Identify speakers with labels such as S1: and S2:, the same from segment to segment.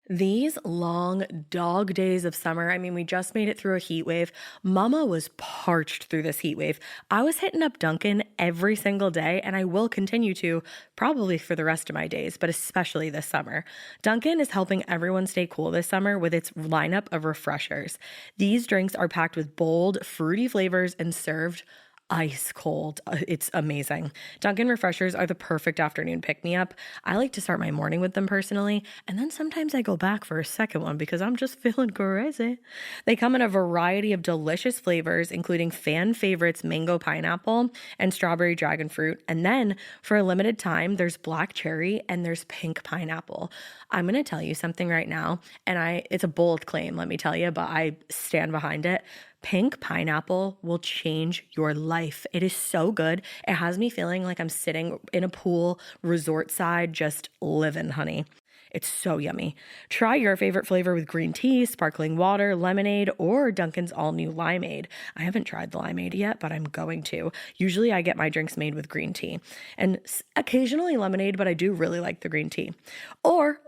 S1: These long dog days of summer, I mean, we just made it through a heat wave. Mama was parched through this heat wave. I was hitting up Dunkin' every single day, and I will continue to probably for the rest of my days, but especially this summer. Dunkin' is helping everyone stay cool this summer with its lineup of refreshers. These drinks are packed with bold, fruity flavors and served ice cold. It's amazing. Dunkin' refreshers are the perfect afternoon pick-me-up. I like to start my morning with them personally, and then sometimes I go back for a second one because I'm just feeling crazy. They come in a variety of delicious flavors, including fan favorites mango pineapple and strawberry dragon fruit. And then for a limited time, there's black cherry and there's pink pineapple. I'm going to tell you something right now, and it's a bold claim, let me tell you, but I stand behind it. Pink pineapple will change your life. It is so good. It has me feeling like I'm sitting in a pool, resort side, just living, honey. It's so yummy. Try your favorite flavor with green tea, sparkling water, lemonade, or Dunkin's all-new limeade. I haven't tried the limeade yet, but I'm going to. Usually I get my drinks made with green tea and occasionally lemonade, but I do really like the green tea. Or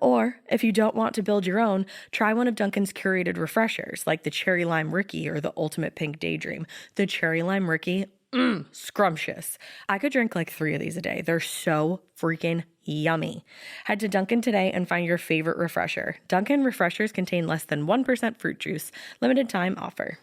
S1: if you don't want to build your own, try one of Dunkin's curated refreshers like the Cherry Lime Ricky or the Ultimate Pink Daydream. The Cherry Lime Ricky, scrumptious. I could drink like 3 of these a day. They're so freaking yummy. Head to Dunkin' today and find your favorite refresher. Dunkin' refreshers contain less than 1% fruit juice. Limited time offer.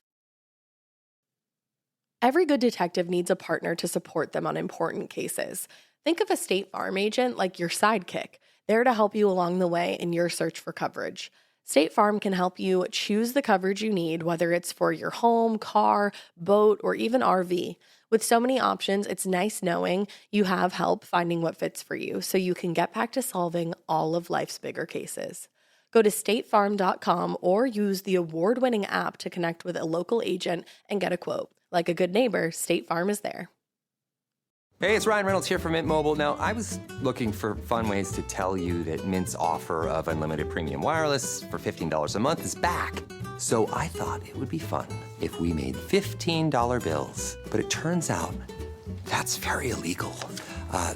S1: Every good detective needs a partner to support them on important cases. Think of a State Farm agent like your sidekick, there to help you along the way in your search for coverage. State Farm can help you choose the coverage you need, whether it's for your home, car, boat, or even RV. With so many options, it's nice knowing you have help finding what fits for you so you can get back to solving all of life's bigger cases. Go to statefarm.com or use the award-winning app to connect with a local agent and get a quote. Like a good neighbor, State Farm is there.
S2: Hey, it's Ryan Reynolds here from Mint Mobile. Now, I was looking for fun ways to tell you that Mint's offer of unlimited premium wireless for $15 a month is back. So I thought it would be fun if we made $15 bills. But it turns out that's very illegal.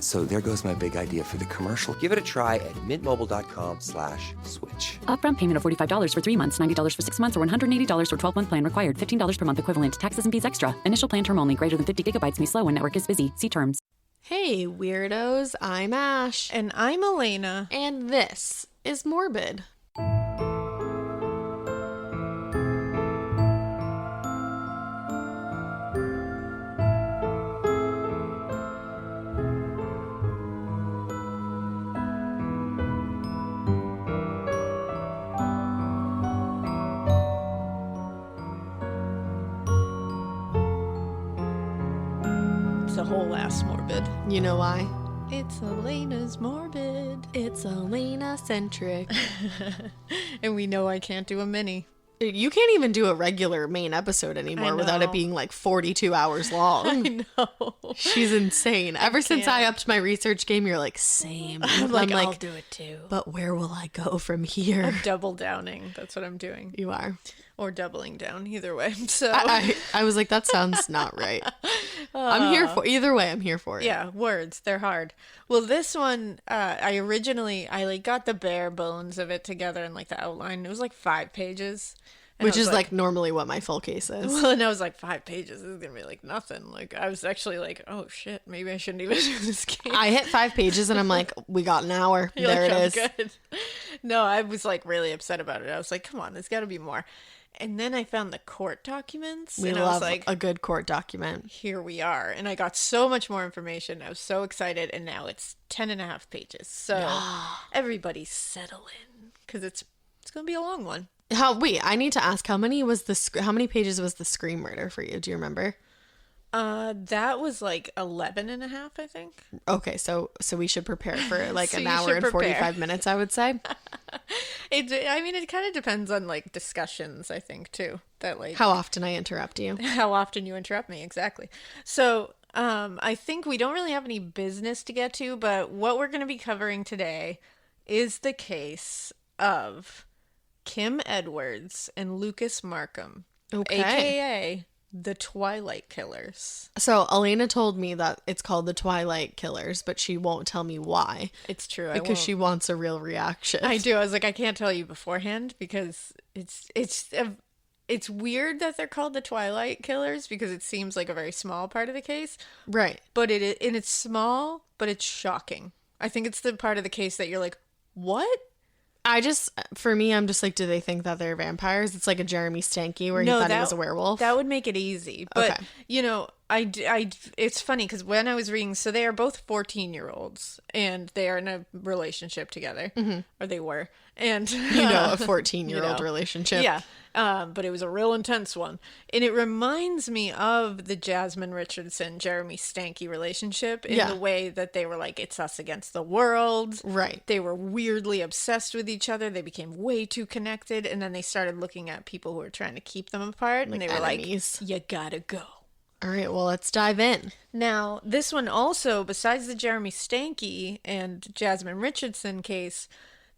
S2: So there goes my big idea for the commercial. Give it a try at mintmobile.com/switch.
S3: Upfront payment of $45 for 3 months, $90 for 6 months, or $180 for 12-month plan required. $15 per month equivalent. Taxes and fees extra. Initial plan term only. Greater than 50 gigabytes may slow when network is busy. See terms.
S4: Hey, weirdos. I'm Ash.
S5: And I'm Alaina.
S4: And this is Morbid.
S5: The whole ass Morbid.
S4: You know why?
S5: It's Alaina's Morbid.
S4: It's Alaina-centric.
S5: And we know I can't do a mini.
S4: You can't even do a regular main episode anymore without it being like 42 hours long.
S5: I know.
S4: She's insane. Ever since I upped my research game, you're like, same.
S5: I'm like, I'll do it too.
S4: But where will I go from here?
S5: I'm double downing. That's what I'm doing.
S4: You are.
S5: Or doubling down, either way. So
S4: I was like, that sounds not right. I'm here for either way. I'm here for it.
S5: Yeah, words, they're hard. Well, this one, I got the bare bones of it together and like the outline. It was like 5 pages.
S4: Which is like normally what my full case is.
S5: Well, and I was like, 5 pages, this is gonna be like nothing. Like, I was actually like, oh shit, maybe I shouldn't even do this game.
S4: I hit 5 pages and I'm like, we got an hour.
S5: You're
S4: there
S5: like,
S4: it is.
S5: Good. No, I was like really upset about it. I was like, come on, there's got to be more. And then I found the court documents.
S4: We
S5: and
S4: love
S5: I was like,
S4: a good court document.
S5: Here we are. And I got so much more information. I was so excited. And now it's 10.5 pages. So everybody settle in because it's going to be a long one.
S4: I need to ask, how many pages was the Scream murder for you? Do you remember?
S5: That was like 11.5, I think.
S4: Okay, so we should prepare for like
S5: So
S4: an
S5: you
S4: hour
S5: should
S4: and
S5: prepare.
S4: 45 minutes, I would say.
S5: It kind of depends on like discussions, I think, too. That like
S4: How often I interrupt you.
S5: how often you interrupt me, exactly. So I think we don't really have any business to get to, but what we're going to be covering today is the case of Kim Edwards and Lucas Markham,
S4: Okay.
S5: aka the Twilight Killers.
S4: So Alaina told me that it's called the Twilight Killers, but she won't tell me why.
S5: It's true.
S4: Because she wants a real reaction.
S5: I do. I was like, I can't tell you beforehand because it's weird that they're called the Twilight Killers because it seems like a very small part of the case.
S4: Right.
S5: But it's small, but it's shocking. I think it's the part of the case that you're like, what?
S4: For me, I'm just like, do they think that they're vampires? It's like a Jeremy Stanky where he thought he was a werewolf.
S5: That would make it easy. But,
S4: Okay.
S5: you know, it's funny because when I was reading, so they are both 14-year-olds and they are in a relationship together. Mm-hmm. Or they were. And,
S4: a 14-year-old relationship.
S5: Yeah. But it was a real intense one. And it reminds me of the Jasmine Richardson, Jeremy Stanky relationship in the way that they were like, it's us against the world.
S4: Right.
S5: They were weirdly obsessed with each other. They became way too connected. And then they started looking at people who were trying to keep them apart. And they were
S4: enemies.
S5: like, you gotta go.
S4: All right, well, let's dive in.
S5: Now, this one also, besides the Jeremy Stanky and Jasmine Richardson case,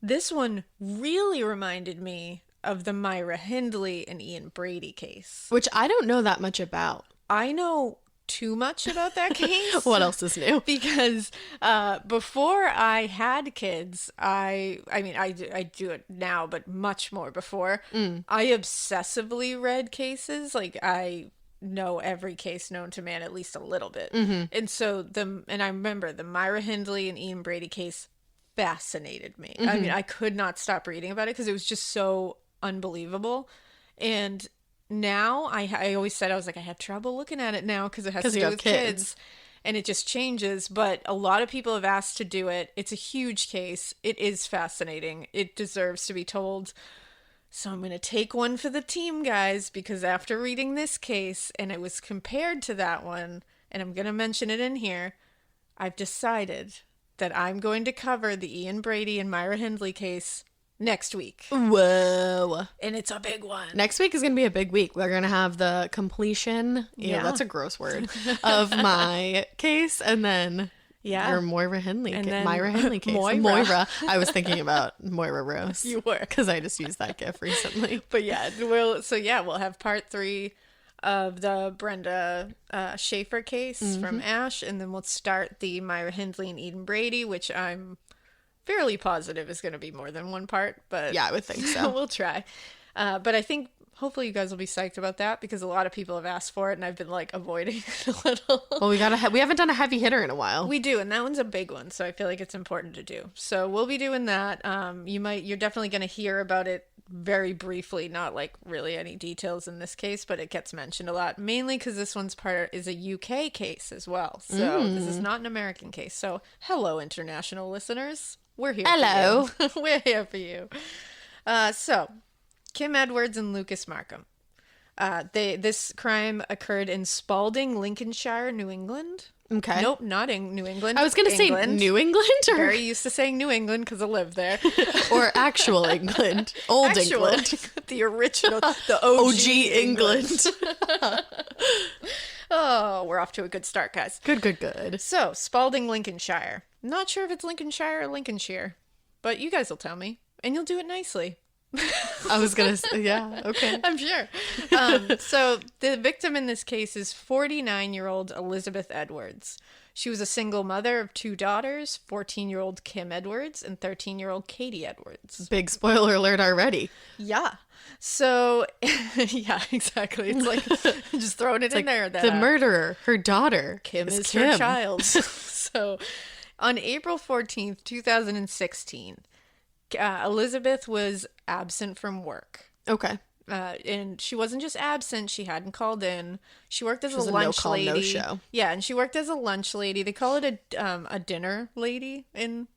S5: this one really reminded me of the Myra Hindley and Ian Brady case.
S4: Which I don't know that much about.
S5: I know too much about that case.
S4: What else is new?
S5: Because before I had kids, I do it now, but much more before. I obsessively read cases. Like, I know every case known to man at least a little bit. And so I remember the Myra Hindley and Ian Brady case fascinated me. I mean, I could not stop reading about it because it was just so unbelievable. And now I always said, I was like, I have trouble looking at it now because it has to do with kids and it just changes. But a lot of people have asked to do it. It's a huge case. It is fascinating. It deserves to be told. So I'm going to take one for the team, guys, because after reading this case and it was compared to that one, and I'm going to mention it in here, I've decided that I'm going to cover the Ian Brady and Myra Hindley case next week.
S4: Whoa.
S5: And it's a big one.
S4: Next week is going to be a big week. We're going to have the completion, that's a gross word, of my case, and then your Myra Hindley case. Moira. I was thinking about Moira Rose.
S5: You were.
S4: Because I just used that gif recently.
S5: But we'll have part 3 of the Brenda Schaefer case from Ash, and then we'll start the Myra Hindley and Eden Brady, which I'm fairly positive is going to be more than one part, but
S4: yeah, I would think so.
S5: We'll try. But I think hopefully you guys will be psyched about that because a lot of people have asked for it and I've been like avoiding it a little.
S4: Well, we haven't done a heavy hitter in a while.
S5: We do, and that one's a big one, so I feel like it's important to do. So we'll be doing that. You're definitely going to hear about it very briefly, not like really any details in this case, but it gets mentioned a lot, mainly because this one's is a UK case as well. So this is not an American case. So hello, international listeners. We're here.
S4: Hello.
S5: For you. We're here for you. So Kim Edwards and Lucas Markham. This crime occurred in Spalding, Lincolnshire, New England.
S4: Okay.
S5: Nope, not in New England.
S4: I was going to say New England. Or...
S5: Very used to saying New England because I live there.
S4: Or actual England. England.
S5: The original, the OG
S4: England.
S5: Oh, we're off to a good start, guys.
S4: Good.
S5: So, Spalding, Lincolnshire. Not sure if it's Lincolnshire or Lincolnshire, but you guys will tell me, and you'll do it nicely.
S4: I was going to say, yeah, okay.
S5: I'm sure. So the victim in this case is 49-year-old Elizabeth Edwards. She was a single mother of 2 daughters, 14-year-old Kim Edwards and 13-year-old Katie Edwards.
S4: Big spoiler alert already.
S5: Yeah. So, yeah, exactly. It's like just throwing it in there. That
S4: the murderer, her daughter,
S5: Kim is her child. So on April 14th, 2016, Elizabeth was absent from work.
S4: Okay.
S5: And she wasn't just absent, she hadn't called in. She worked as a lunch lady.
S4: No show.
S5: Yeah, and she worked as a lunch lady. They call it a dinner lady in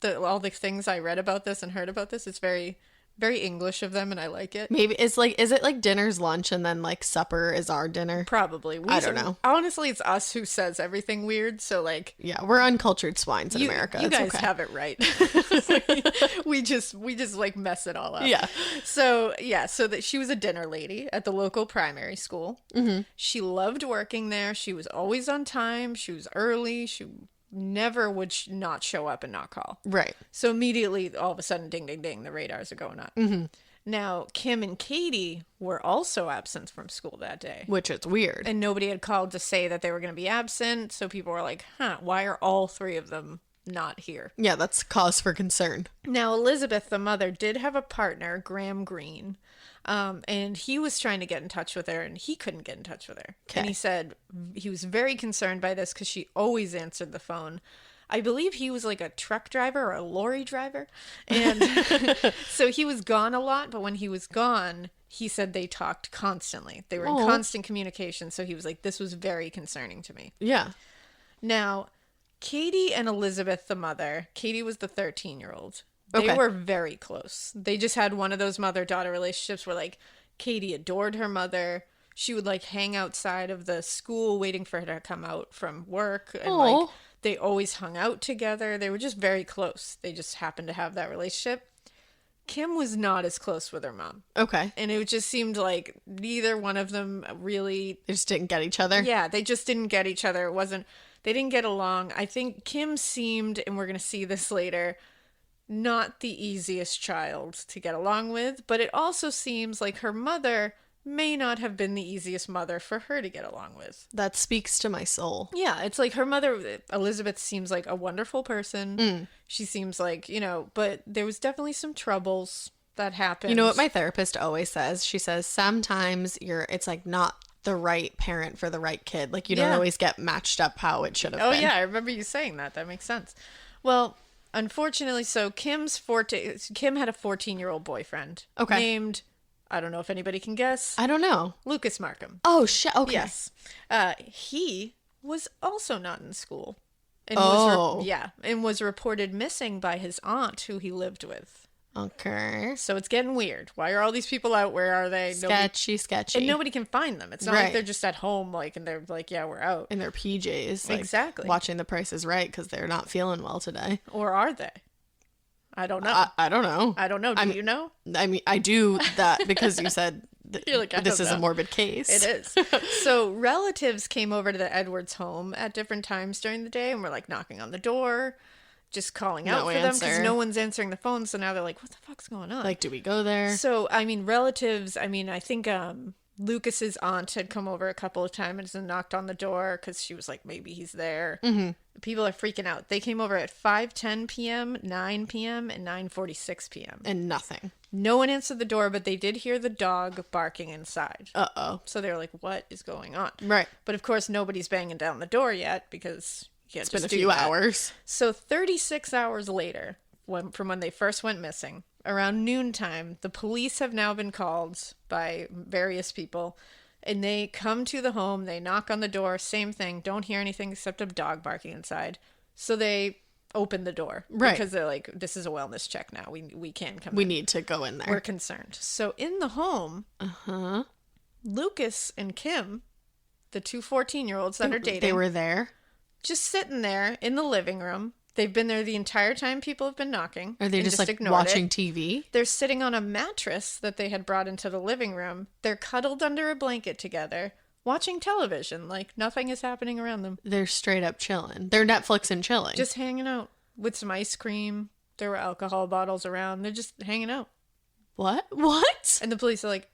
S5: all the things I read about this and heard about this. It's very, very English of them, and I like it.
S4: Maybe it's like, is it like dinner's lunch and then like supper is our dinner?
S5: Probably.
S4: I don't know.
S5: Honestly, it's us who says everything weird, so like...
S4: Yeah, we're uncultured swines in America.
S5: You guys have it right. we just like mess it all up.
S4: Yeah.
S5: So that she was a dinner lady at the local primary school. Mm-hmm. She loved working there. She was always on time. She was early. She never would not show up and not call.
S4: Right.
S5: So immediately, all of a sudden, ding, ding, ding, the radars are going on. Mm-hmm. Now, Kim and Katie were also absent from school that day.
S4: Which is weird.
S5: And nobody had called to say that they were going to be absent. So people were like, why are all three of them not here?
S4: Yeah, that's cause for concern.
S5: Now, Elizabeth, the mother, did have a partner, Graham Greene. And he was trying to get in touch with her, and he couldn't get in touch with her. Okay. And he said he was very concerned by this because she always answered the phone. I believe he was like a truck driver or a lorry driver. And so he was gone a lot, but when he was gone, he said they talked constantly. They were in constant communication. So he was like, this was very concerning to me.
S4: Yeah.
S5: Now, Katie and Elizabeth, the mother, Katie was the 13-year-old. They were very close. They just had one of those mother-daughter relationships where, like, Katie adored her mother. She would, like, hang outside of the school waiting for her to come out from work. And, like, they always hung out together. They were just very close. They just happened to have that relationship. Kim was not as close with her mom.
S4: Okay.
S5: And it just seemed like neither one of them really...
S4: They just didn't get each other?
S5: Yeah, they just didn't get each other. It wasn't... They didn't get along. I think Kim seemed, and we're going to see this later, not the easiest child to get along with. But it also seems like her mother may not have been the easiest mother for her to get along with.
S4: That speaks to my soul.
S5: Yeah, it's like her mother, Elizabeth, seems like a wonderful person. She seems like, but there was definitely some troubles that happened.
S4: You know what my therapist always says? She says, sometimes it's like not the right parent for the right kid. Like you don't always get matched up how it should have been.
S5: Oh yeah, I remember you saying that. That makes sense. Well, unfortunately, so Kim had a 14-year-old boyfriend named... I don't know if anybody can guess.
S4: I don't know.
S5: Lucas Markham.
S4: Oh, shit. Okay.
S5: Yes. He was also not in school. And was reported missing by his aunt who he lived with.
S4: Okay.
S5: So it's getting weird. Why are all these people out? Where are they?
S4: Sketchy.
S5: And nobody can find them. It's not like they're just at home, like, and they're like, yeah, we're out.
S4: In their PJs. Like,
S5: exactly.
S4: Watching The Price is Right because they're not feeling well today.
S5: Or are they? I don't know.
S4: I don't know.
S5: I don't know. Do you know?
S4: I mean, I do that because you said
S5: You're like,
S4: this is a morbid case.
S5: It is. So relatives came over to the Edwards home at different times during the day and were like knocking on the door, just calling out for them because no one's answering the phone. So now they're like, what the fuck's going on?
S4: Like, do we go there?
S5: So, I mean, relatives, I think Lucas's aunt had come over a couple of times and knocked on the door because she was like, maybe he's there. Mm-hmm. People are freaking out. They came over at 5:10 p.m., 9 p.m., and 9:46 p.m.
S4: And nothing.
S5: No one answered the door, but they did hear the dog barking inside.
S4: Uh-oh.
S5: So they were like, what is going on?
S4: Right.
S5: But of course, nobody's banging down the door yet because
S4: it's been a few hours.
S5: So 36 hours later, from when they first went missing, around noontime, the police have now been called by various people. And they come to the home, they knock on the door, same thing, don't hear anything except a dog barking inside. So they open the door.
S4: Right.
S5: Because they're like, this is a wellness check now. We can't come in.
S4: We need to go in there.
S5: We're concerned. So in the home, Lucas and Kim, the two 14-year-olds that are dating.
S4: They were there?
S5: Just sitting there in the living room. They've been there the entire time people have been knocking.
S4: Are they just like watching TV?
S5: They're sitting on a mattress that they had brought into the living room. They're cuddled under a blanket together, watching television like nothing is happening around them.
S4: They're straight up chilling. They're Netflix and chilling.
S5: Just hanging out with some ice cream. There were alcohol bottles around. They're just hanging out.
S4: What?
S5: And the police are like,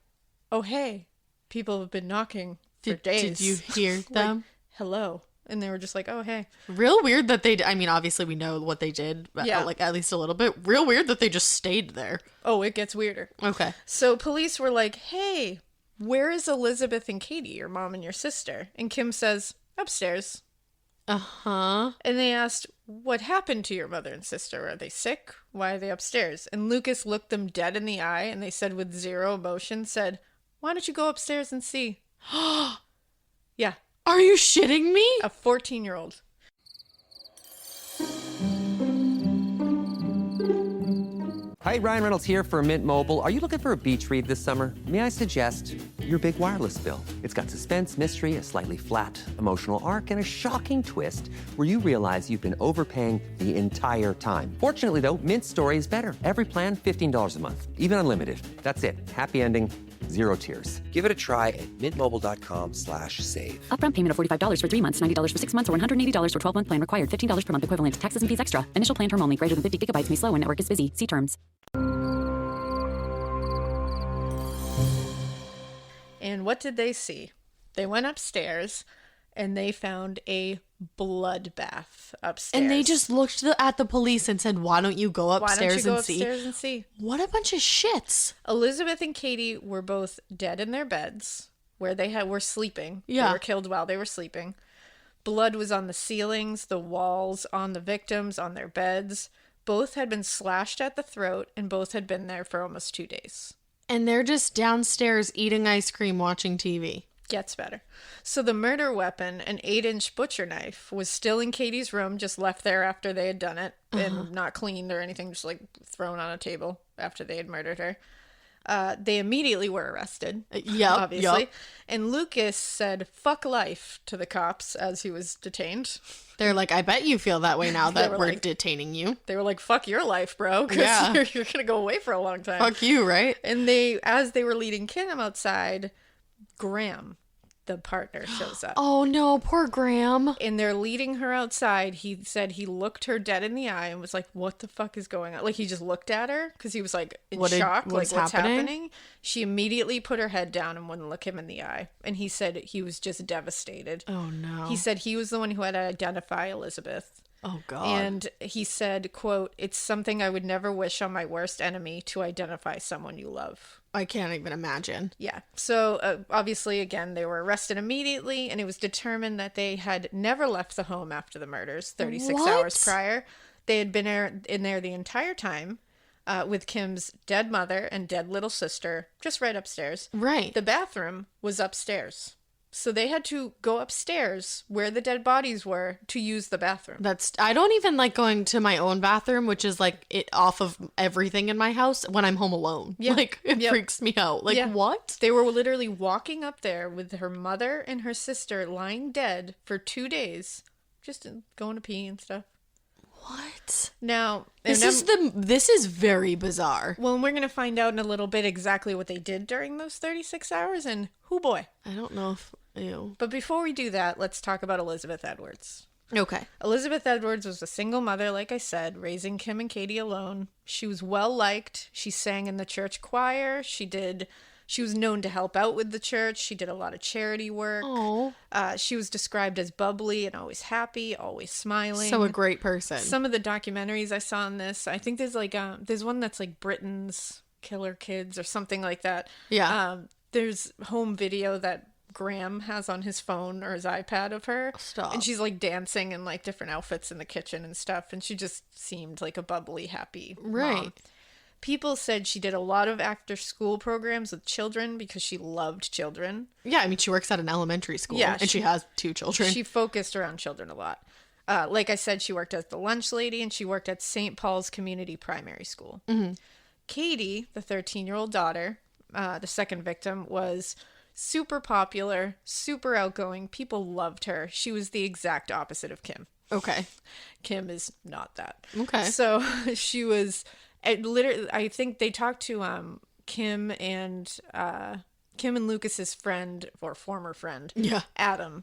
S5: oh, hey, people have been knocking for days.
S4: Did you hear them?
S5: Like, hello. And they were just like, oh, hey.
S4: Real weird that I mean, obviously we know what they did, but like at least a little bit. Real weird that they just stayed there.
S5: Oh, it gets weirder.
S4: Okay.
S5: So police were like, hey, where is Elizabeth and Katie, your mom and your sister? And Kim says, upstairs.
S4: Uh-huh.
S5: And they asked, what happened to your mother and sister? Are they sick? Why are they upstairs? And Lucas looked them dead in the eye and they said with zero emotion, said, why don't you go upstairs and see? Yeah.
S4: Are you shitting me?
S5: A 14-year-old.
S2: Hi, Ryan Reynolds here for Mint Mobile. Are you looking for a beach read this summer? May I suggest your big wireless bill? It's got suspense, mystery, a slightly flat emotional arc, and a shocking twist where you realize you've been overpaying the entire time. Fortunately, though, Mint's story is better. Every plan, $15 a month. Even unlimited. That's it. Happy ending. Zero tears. Give it a try at mintmobile.com/save.
S3: Upfront payment of $45 for 3 months, $90 for 6 months, or $180 for 12-month plan required. $15 per month equivalent. Taxes and fees extra. Initial plan term only. Greater than 50 gigabytes may slow when network is busy. See terms.
S5: And what did they see? They went upstairs and they found a bloodbath upstairs.
S4: And they just looked at the police and said, why don't you go upstairs and see? What a bunch of shits.
S5: Elizabeth and Katie were both dead in their beds where they were sleeping.
S4: Yeah.
S5: They were killed while they were sleeping. Blood was on the ceilings, the walls, on the victims, on their beds. Both had been slashed at the throat, and both had been there for almost 2 days.
S4: And they're just downstairs eating ice cream, watching TV.
S5: Gets better. So the murder weapon, an 8-inch butcher knife, was still in Katie's room, just left there after they had done it, and not cleaned or anything, just like thrown on a table after they had murdered her. They immediately were arrested. Obviously. Yep. And Lucas said, "Fuck life" to the cops as he was detained.
S4: They're like, I bet you feel that way now that we're detaining you.
S5: They were like, fuck your life, bro, because you're going to go away for a long time.
S4: Fuck you, right?
S5: And as they were leading Kim outside, Graham, the partner, shows up.
S4: Oh no, poor Graham.
S5: And they're leading her outside. He said he looked her dead in the eye and was like, what the fuck is going on? Like, he just looked at her because he was like in shock. What's happening? She immediately put her head down and wouldn't look him in the eye. And he said he was just devastated.
S4: Oh no.
S5: He said he was the one who had to identify Elizabeth.
S4: Oh God.
S5: And he said, quote, "It's something I would never wish on my worst enemy, to identify someone you love."
S4: I can't even imagine.
S5: Yeah. So obviously, again, they were arrested immediately, and it was determined that they had never left the home after the murders 36 hours prior. They had been in there the entire time with Kim's dead mother and dead little sister, just right upstairs.
S4: Right.
S5: The bathroom was upstairs. So they had to go upstairs where the dead bodies were to use the bathroom.
S4: I don't even like going to my own bathroom, which is like it off of everything in my house when I'm home alone. Yeah. Like it freaks me out. Like what?
S5: They were literally walking up there with her mother and her sister lying dead for 2 days, just going to pee and stuff.
S4: What?
S5: Now,
S4: this is very bizarre.
S5: Well, and we're going to find out in a little bit exactly what they did during those 36 hours, and who boy.
S4: I don't know if,
S5: But before we do that, let's talk about Elizabeth Edwards.
S4: Okay.
S5: Elizabeth Edwards was a single mother, like I said, raising Kim and Katie alone. She was well-liked. She sang in the church choir. She was known to help out with the church. She did a lot of charity work.
S4: Oh.
S5: She was described as bubbly and always happy, always smiling.
S4: So a great person.
S5: Some of the documentaries I saw on this, I think there's one that's like Britain's Killer Kids or something like that.
S4: Yeah.
S5: There's home video that Graham has on his phone or his iPad of her.
S4: Stop.
S5: And she's like dancing in like different outfits in the kitchen and stuff. And she just seemed like a bubbly, happy mom. People said she did a lot of after-school programs with children because she loved children.
S4: Yeah, I mean, she works at an elementary school, and she has 2 children.
S5: She focused around children a lot. Like I said, she worked as the lunch lady, and she worked at St. Paul's Community Primary School. Mm-hmm. Katie, the 13-year-old daughter, the second victim, was super popular, super outgoing. People loved her. She was the exact opposite of Kim.
S4: Okay.
S5: Kim is not that.
S4: Okay.
S5: So she was... literally, I think they talked to Kim and Lucas's friend or former friend, Adam,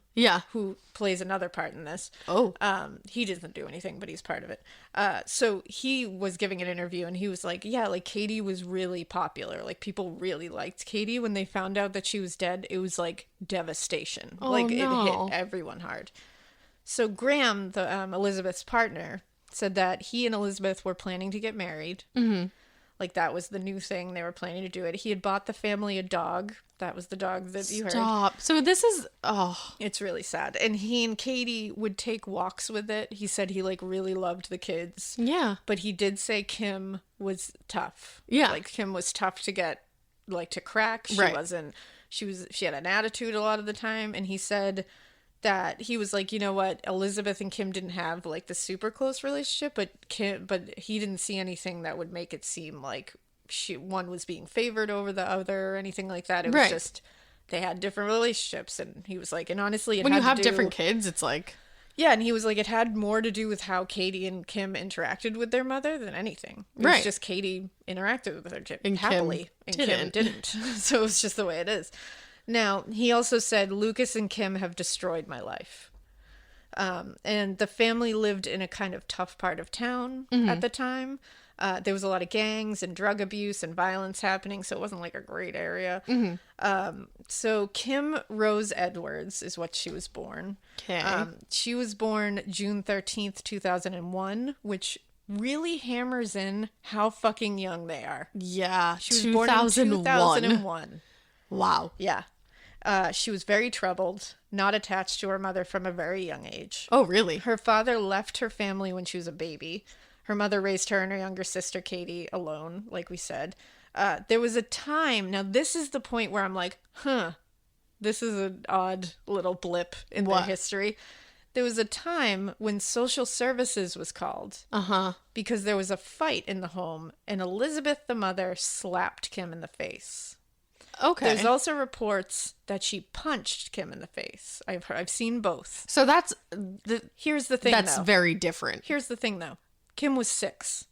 S5: who plays another part in this.
S4: Oh,
S5: he doesn't do anything, but he's part of it. So he was giving an interview, and he was like, "Yeah, like Katie was really popular. Like people really liked Katie. When they found out that she was dead, it was like devastation. It hit everyone hard." So Graham, the Elizabeth's partner, said that he and Elizabeth were planning to get married. Mm-hmm. Like that was the new thing. They were planning to do it. He had bought the family a dog. That was the dog that you heard.
S4: Stop. So this is,
S5: it's really sad. And he and Katie would take walks with it. He said he like really loved the kids.
S4: Yeah.
S5: But he did say Kim was tough.
S4: Yeah.
S5: Like Kim was tough to get, like to crack. She had an attitude a lot of the time. And he said that he was like, you know what, Elizabeth and Kim didn't have like the super close relationship, but he didn't see anything that would make it seem like one was being favored over the other or anything like that. It was just they had different relationships, and he was like, and honestly,
S4: when you have different kids, it's like
S5: and he was like, it had more to do with how Katie and Kim interacted with their mother than anything. It was just Katie interacted with her happily, and Kim didn't. So it was just the way it is. Now, he also said, Lucas and Kim have destroyed my life. And the family lived in a kind of tough part of town at the time. There was a lot of gangs and drug abuse and violence happening, so it wasn't like a great area. So Kim Rose Edwards is what she was born.
S4: Okay.
S5: She was born June 13th, 2001, which really hammers in how fucking young they are.
S4: Yeah.
S5: She was born in 2001.
S4: Wow.
S5: Yeah. She was very troubled, not attached to her mother from a very young age.
S4: Oh, really?
S5: Her father left her family when she was a baby. Her mother raised her and her younger sister, Katie, alone, like we said. There was a time, now this is the point where I'm like, this is an odd little blip in their history. There was a time when social services was called. Because there was a fight in the home, and Elizabeth, the mother, slapped Kim in the face.
S4: Okay.
S5: There's also reports that she punched Kim in the face. I've seen both.
S4: So
S5: Here's the thing,
S4: that's
S5: though.
S4: very different.
S5: Here's the thing, though. Kim was 6.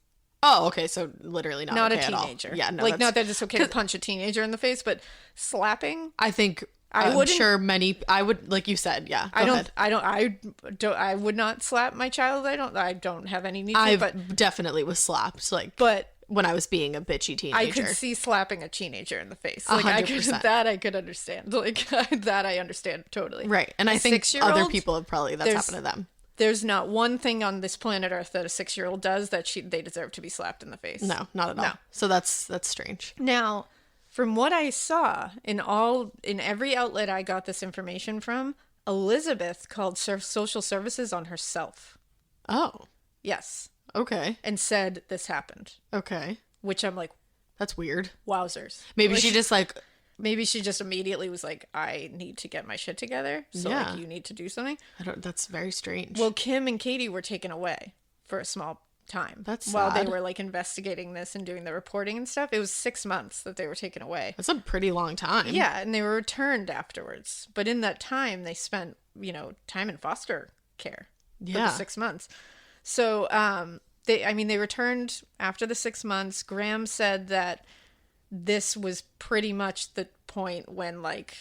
S4: Oh, okay. So literally not okay
S5: a teenager.
S4: At all. Yeah, no.
S5: Like, not that it's okay to punch a teenager in the face, but slapping.
S4: I think I'm sure I would, like you said. Yeah.
S5: I would not slap my child. I don't have any need to. But
S4: definitely was slapped.
S5: but
S4: when I was being a bitchy teenager,
S5: I could see slapping a teenager in the face. Like 100%. I could understand. Like that I understand totally.
S4: Right. And I think other people have probably that's happened to them.
S5: There's not one thing on this planet Earth that a 6-year-old does that they deserve to be slapped in the face.
S4: No, not at all. No. So that's strange.
S5: Now, from what I saw in every outlet I got this information from, Elizabeth called social services on herself.
S4: Oh.
S5: Yes.
S4: Okay.
S5: And said this happened.
S4: Okay.
S5: Which I'm like,
S4: that's weird.
S5: Wowzers.
S4: Maybe she just
S5: Maybe she just immediately was like, I need to get my shit together. So like, you need to do something.
S4: That's very strange.
S5: Well, Kim and Katie were taken away for a small time.
S4: That's
S5: while
S4: sad.
S5: They were like investigating this and doing the reporting and stuff. It was 6 months that they were taken away.
S4: That's a pretty long time.
S5: Yeah. And they were returned afterwards. But in that time, they spent, time in foster care for the 6 months. So, they returned after the 6 months. Graham said that this was pretty much the point when, like,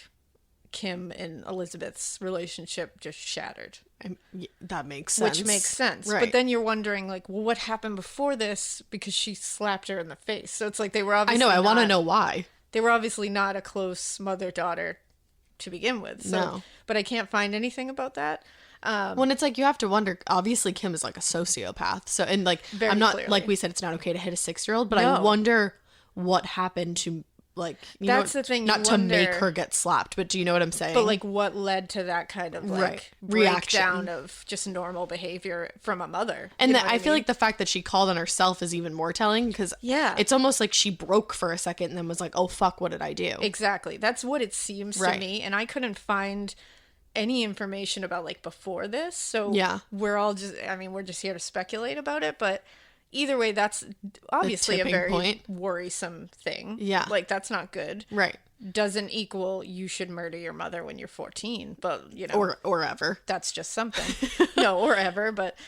S5: Kim and Elizabeth's relationship just shattered.
S4: That makes sense.
S5: Which makes sense.
S4: Right.
S5: But then you're wondering, like, well, what happened before this? Because she slapped her in the face. So it's like they were obviously
S4: I want to know why.
S5: They were obviously not a close mother-daughter to begin with. So,
S4: no.
S5: But I can't find anything about that.
S4: When it's like you have to wonder, obviously Kim is like a sociopath. So, and like,
S5: Very
S4: I'm not,
S5: clearly.
S4: like we said, it's not okay to hit a 6-year-old, but
S5: No.
S4: I wonder what happened to, like,
S5: That's the thing.
S4: Not to make her get slapped, but do you know what I'm saying?
S5: But like, what led to that kind of like breakdown of just normal behavior from a mother?
S4: And I feel like the fact that she called on herself is even more telling because it's almost like she broke for a second and then was like, oh fuck, what did I do?
S5: Exactly. That's what it seems to me. And I couldn't find any information about like before this. So we're just here to speculate about it. But either way, that's obviously a very worrisome thing. Yeah. Like, that's not good.
S4: Right.
S5: Doesn't equal you should murder your mother when you're 14, but,
S4: Or ever.
S5: That's just something. No, or ever, but,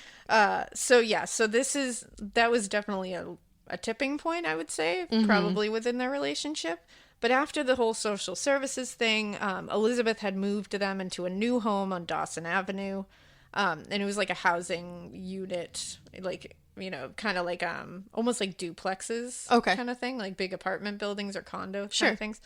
S5: so that was definitely a tipping point, I would say, probably within their relationship. But after the whole social services thing, Elizabeth had moved them into a new home on Dawson Avenue. And it was like a housing unit, like, kind of like almost like duplexes kind of thing, like big apartment buildings or condo kind of things.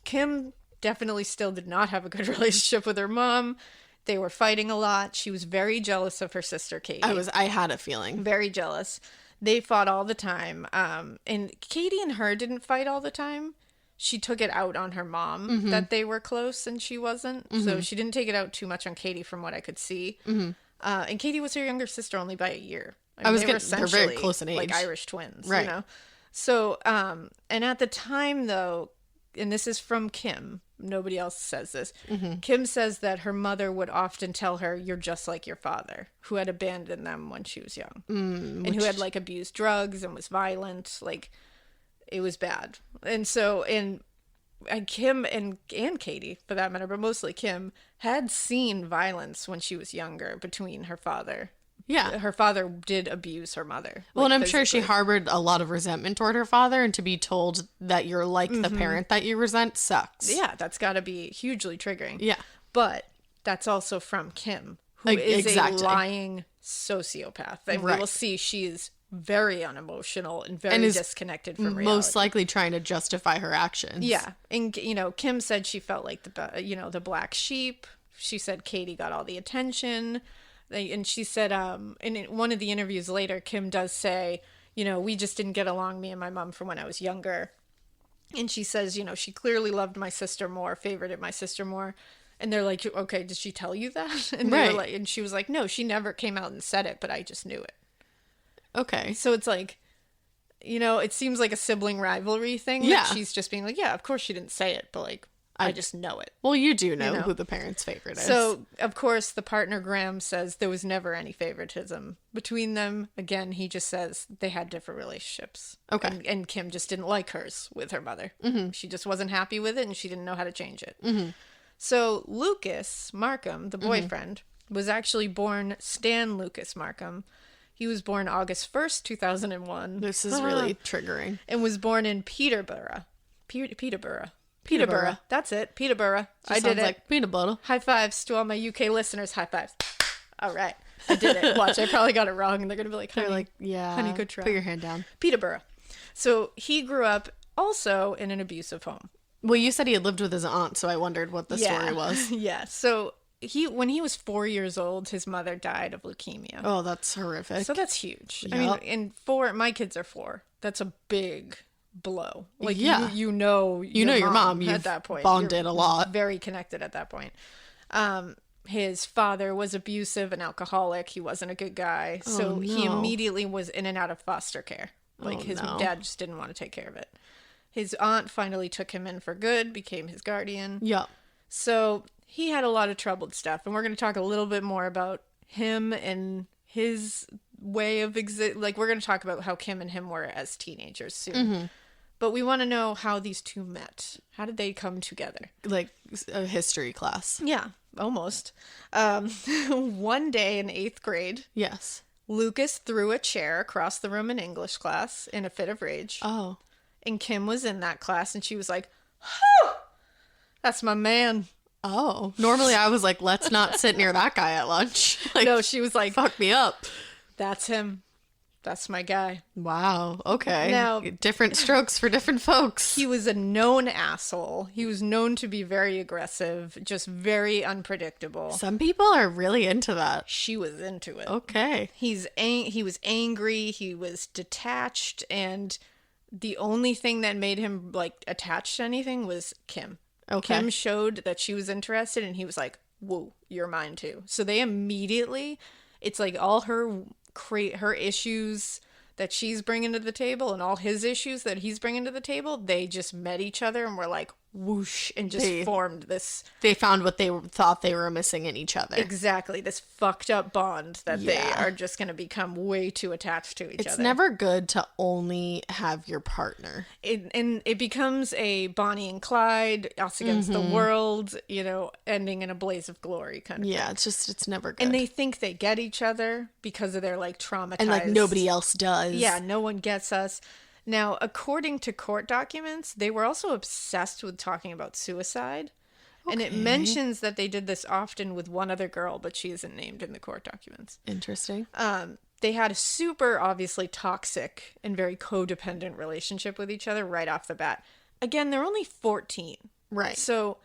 S5: Kim definitely still did not have a good relationship with her mom. They were fighting a lot. She was very jealous of her sister Katie.
S4: I had a feeling.
S5: Very jealous. They fought all the time. And Katie and her didn't fight all the time. She took it out on her mom that they were close and she wasn't. So she didn't take it out too much on Katie from what I could see. And Katie was her younger sister only by a year. They're very close in age. Like Irish twins,
S4: right.
S5: So, and at the time though, and this is from Kim, nobody else says this. Kim says that her mother would often tell her, "You're just like your father," who had abandoned them when she was young. And who had like abused drugs and was violent. Like, it was bad. And so, and Kim and Katie, for that matter, but mostly Kim, had seen violence when she was younger between her father. Yeah. Her father did abuse her mother.
S4: Well, and I'm sure she harbored a lot of resentment toward her father, and to be told that you're like the parent that you resent sucks.
S5: Yeah, that's got to be hugely triggering.
S4: Yeah.
S5: But that's also from Kim, who is a lying sociopath. And we will see she is very unemotional and very disconnected from reality.
S4: Most likely trying to justify her actions.
S5: Yeah. And, Kim said she felt like the black sheep. She said Katie got all the attention. And she said, in one of the interviews later, Kim does say, we just didn't get along, me and my mom, from when I was younger. And she says, she clearly loved my sister more, favorited my sister more. And they're like, okay, did she tell you that? And they were like, and she was like, no, she never came out and said it, but I just knew it.
S4: Okay.
S5: So it's like, it seems like a sibling rivalry thing.
S4: Yeah.
S5: That she's just being like, yeah, of course she didn't say it, but like, I just know it.
S4: Well, you do know who the parents' favorite is.
S5: So, of course, the partner, Graham, says there was never any favoritism between them. Again, he just says they had different relationships.
S4: Okay.
S5: And Kim just didn't like hers with her mother.
S4: Mm-hmm.
S5: She just wasn't happy with it, and she didn't know how to change it. Mm-hmm. So, Lucas Markham, the boyfriend, was actually born Stan Lucas Markham. He was born August 1st, 2001.
S4: This is really triggering.
S5: And was born in Peterborough. Peterborough. That's it. Peterborough. I did it.
S4: Like peanut butter.
S5: High fives to all my UK listeners. High fives. All right. I did it. Watch. I probably got it wrong, and they're going to be like, honey, honey, good try.
S4: Put your hand down.
S5: Peterborough. So he grew up also in an abusive home.
S4: Well, you said he had lived with his aunt, so I wondered what the story was.
S5: Yeah. So when he was 4 years old, his mother died of leukemia.
S4: Oh, that's horrific.
S5: So that's huge.
S4: Yep.
S5: I mean, my kids are 4. That's a big blow. Like,
S4: yeah.
S5: you know
S4: your mom. You've
S5: at that point.
S4: Bonded
S5: You're
S4: a lot.
S5: Very connected at that point. His father was abusive and alcoholic. He wasn't a good guy. So he immediately was in and out of foster care. Like, his dad just didn't want to take care of it. His aunt finally took him in for good, became his guardian.
S4: Yeah.
S5: So he had a lot of troubled stuff. And we're going to talk a little bit more about him and his way of we're going to talk about how Kim and him were as teenagers soon. Mm-hmm. But we want to know how these two met. How did they come together?
S4: Like a history class.
S5: Yeah, almost. One day in 8th grade.
S4: Yes.
S5: Lucas threw a chair across the room in English class in a fit of rage.
S4: Oh.
S5: And Kim was in that class, and she was like, that's my man.
S4: Oh. Normally I was like, let's not sit near that guy at lunch. Like,
S5: no, she was like,
S4: fuck me up.
S5: That's him. That's my guy.
S4: Wow. Okay.
S5: Now,
S4: different strokes for different folks.
S5: He was a known asshole. He was known to be very aggressive, just very unpredictable.
S4: Some people are really into that.
S5: She was into it.
S4: Okay.
S5: He was angry. He was detached, and the only thing that made him like attached to anything was Kim.
S4: Okay.
S5: Kim showed that she was interested, and he was like, "Whoa, you're mine too." So they immediately, it's like all her issues that she's bringing to the table and all his issues that he's bringing to the table, they just met each other and were like whoosh and just formed this.
S4: They found what they thought they were missing in each other.
S5: Exactly. This fucked up bond that they are just going to become way too attached to each other.
S4: It's never good to only have your partner.
S5: And it becomes a Bonnie and Clyde, us against the world, ending in a blaze of glory kind of thing.
S4: Yeah, it's never good.
S5: And they think they get each other because of their like traumatized.
S4: And like nobody else does.
S5: Yeah, no one gets us. Now, according to court documents, they were also obsessed with talking about suicide. Okay. And it mentions that they did this often with one other girl, but she isn't named in the court documents.
S4: Interesting.
S5: They had a super, obviously, toxic and very codependent relationship with each other right off the bat. Again, they're only 14.
S4: Right.
S5: So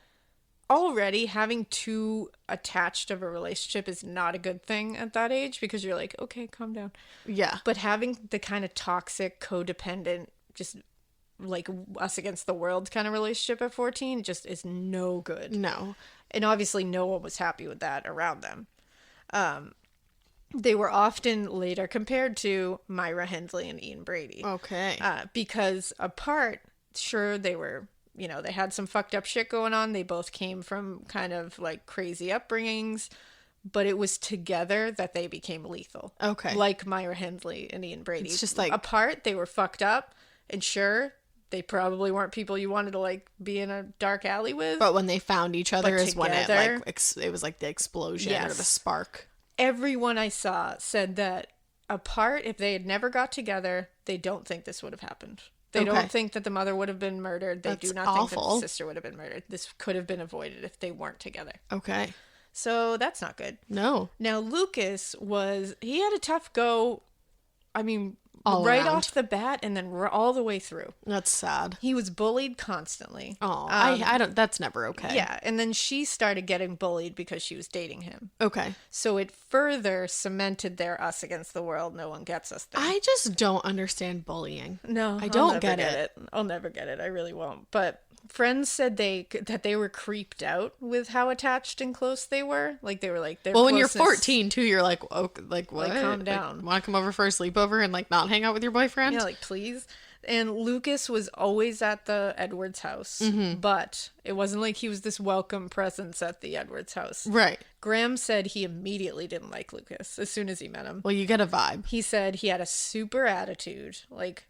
S5: already having too attached of a relationship is not a good thing at that age, because you're like, okay, calm down.
S4: Yeah.
S5: But having the kind of toxic, codependent, just like us against the world kind of relationship at 14 just is no good.
S4: No.
S5: And obviously no one was happy with that around them. They were often later compared to Myra Hindley and Ian Brady.
S4: Okay.
S5: Because apart, sure, they were, they had some fucked up shit going on. They both came from kind of like crazy upbringings, but it was together that they became lethal.
S4: Okay.
S5: Like Myra Hindley and Ian Brady.
S4: It's just like
S5: apart, they were fucked up, and sure, they probably weren't people you wanted to like be in a dark alley with.
S4: But when they found each other is when it
S5: together,
S4: like it was like the explosion or the spark.
S5: Everyone I saw said that apart, if they had never got together, they don't think this would have happened. They don't think that the mother would have been murdered. They do not think that the sister would have been murdered. This could have been avoided if they weren't together.
S4: Okay.
S5: So that's not good.
S4: No.
S5: Now, Lucas he had a tough go. I mean, right off the bat, and then all the way through.
S4: That's sad.
S5: He was bullied constantly.
S4: Oh, I don't. That's never okay.
S5: Yeah, and then she started getting bullied because she was dating him.
S4: Okay.
S5: So it further cemented their us against the world. No one gets us thing.
S4: I just don't understand bullying.
S5: No,
S4: I don't get it.
S5: I'll never get it. I really won't. But friends said that they were creeped out with how attached and close they were. Like they were like,
S4: well, when you're 14 too, you're like, oh, like what?
S5: Like, calm down.
S4: Want to come over for a sleepover and like not hang out with your boyfriend?
S5: Yeah, like please. And Lucas was always at the Edwards house, but it wasn't like he was this welcome presence at the Edwards house.
S4: Right.
S5: Graham said he immediately didn't like Lucas as soon as he met him.
S4: Well, you get a vibe.
S5: He said he had a super attitude, like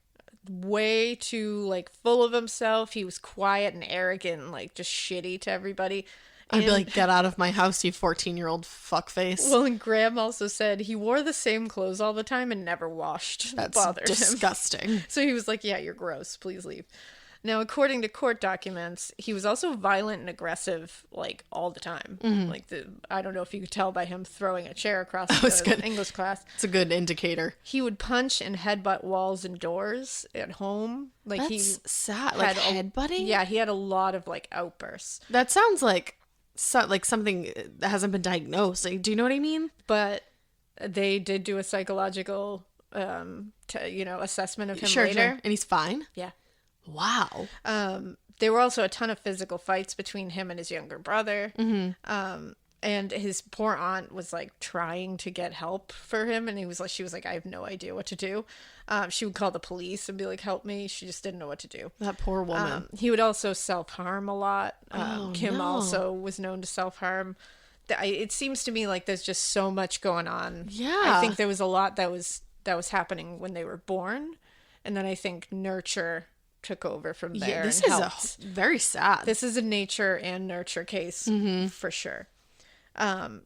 S5: way too like full of himself. He was quiet and arrogant and like just shitty to everybody.
S4: I'd be like, get out of my house, you 14-year-old fuckface.
S5: Well, and Graham also said he wore the same clothes all the time and never washed.
S4: That's
S5: bothered
S4: disgusting.
S5: him. So he was like, yeah, you're gross. Please leave. Now, according to court documents, he was also violent and aggressive, like, all the time. Like, I don't know if you could tell by him throwing a chair across the English class.
S4: It's a good indicator.
S5: He would punch and headbutt walls and doors at home. Like,
S4: That's sad. Like, headbutting?
S5: Yeah, he had a lot of, like, outbursts.
S4: That sounds like something that hasn't been diagnosed. Like, do you know what I mean?
S5: But they did do a psychological, assessment of him later.
S4: Sure. And he's fine?
S5: Yeah.
S4: Wow.
S5: There were also a ton of physical fights between him and his younger brother. And his poor aunt was like trying to get help for him. And she was like, I have no idea what to do. She would call the police and be like, help me. She just didn't know what to do.
S4: That poor woman.
S5: He would also self-harm a lot. Kim also was known to self-harm. It seems to me like there's just so much going on.
S4: Yeah.
S5: I think there was a lot that was happening when they were born. And then I think nurture took over from there.
S4: Yeah, this is very sad.
S5: This is a nature and nurture case for sure.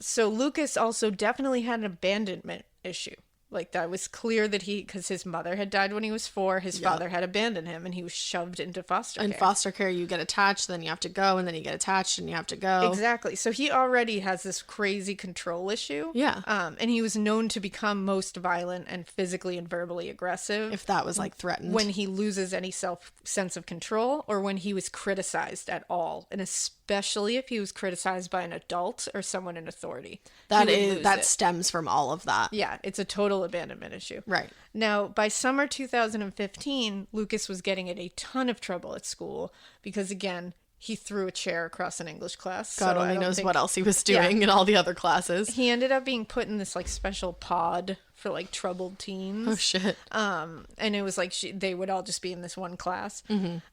S5: So Lucas also definitely had an abandonment issue. Like that was clear that because his mother had died when he was 4, his father had abandoned him and he was shoved into foster care.
S4: In foster care, you get attached, then you have to go, and then you get attached and you have to go.
S5: Exactly. So he already has this crazy control issue.
S4: Yeah.
S5: And he was known to become most violent and physically and verbally aggressive.
S4: If that was like threatened.
S5: When he loses any sense of control or when he was criticized at all. And especially if he was criticized by an adult or someone in authority.
S4: That stems from all of that.
S5: Yeah, it's a total abandonment issue.
S4: Right.
S5: Now, by summer 2015, Lucas was getting in a ton of trouble at school because, again, he threw a chair across an English class.
S4: God only knows what else he was doing in all the other classes.
S5: He ended up being put in this, like, special pod for, like, troubled teens.
S4: Oh, shit.
S5: And it was like they would all just be in this one class.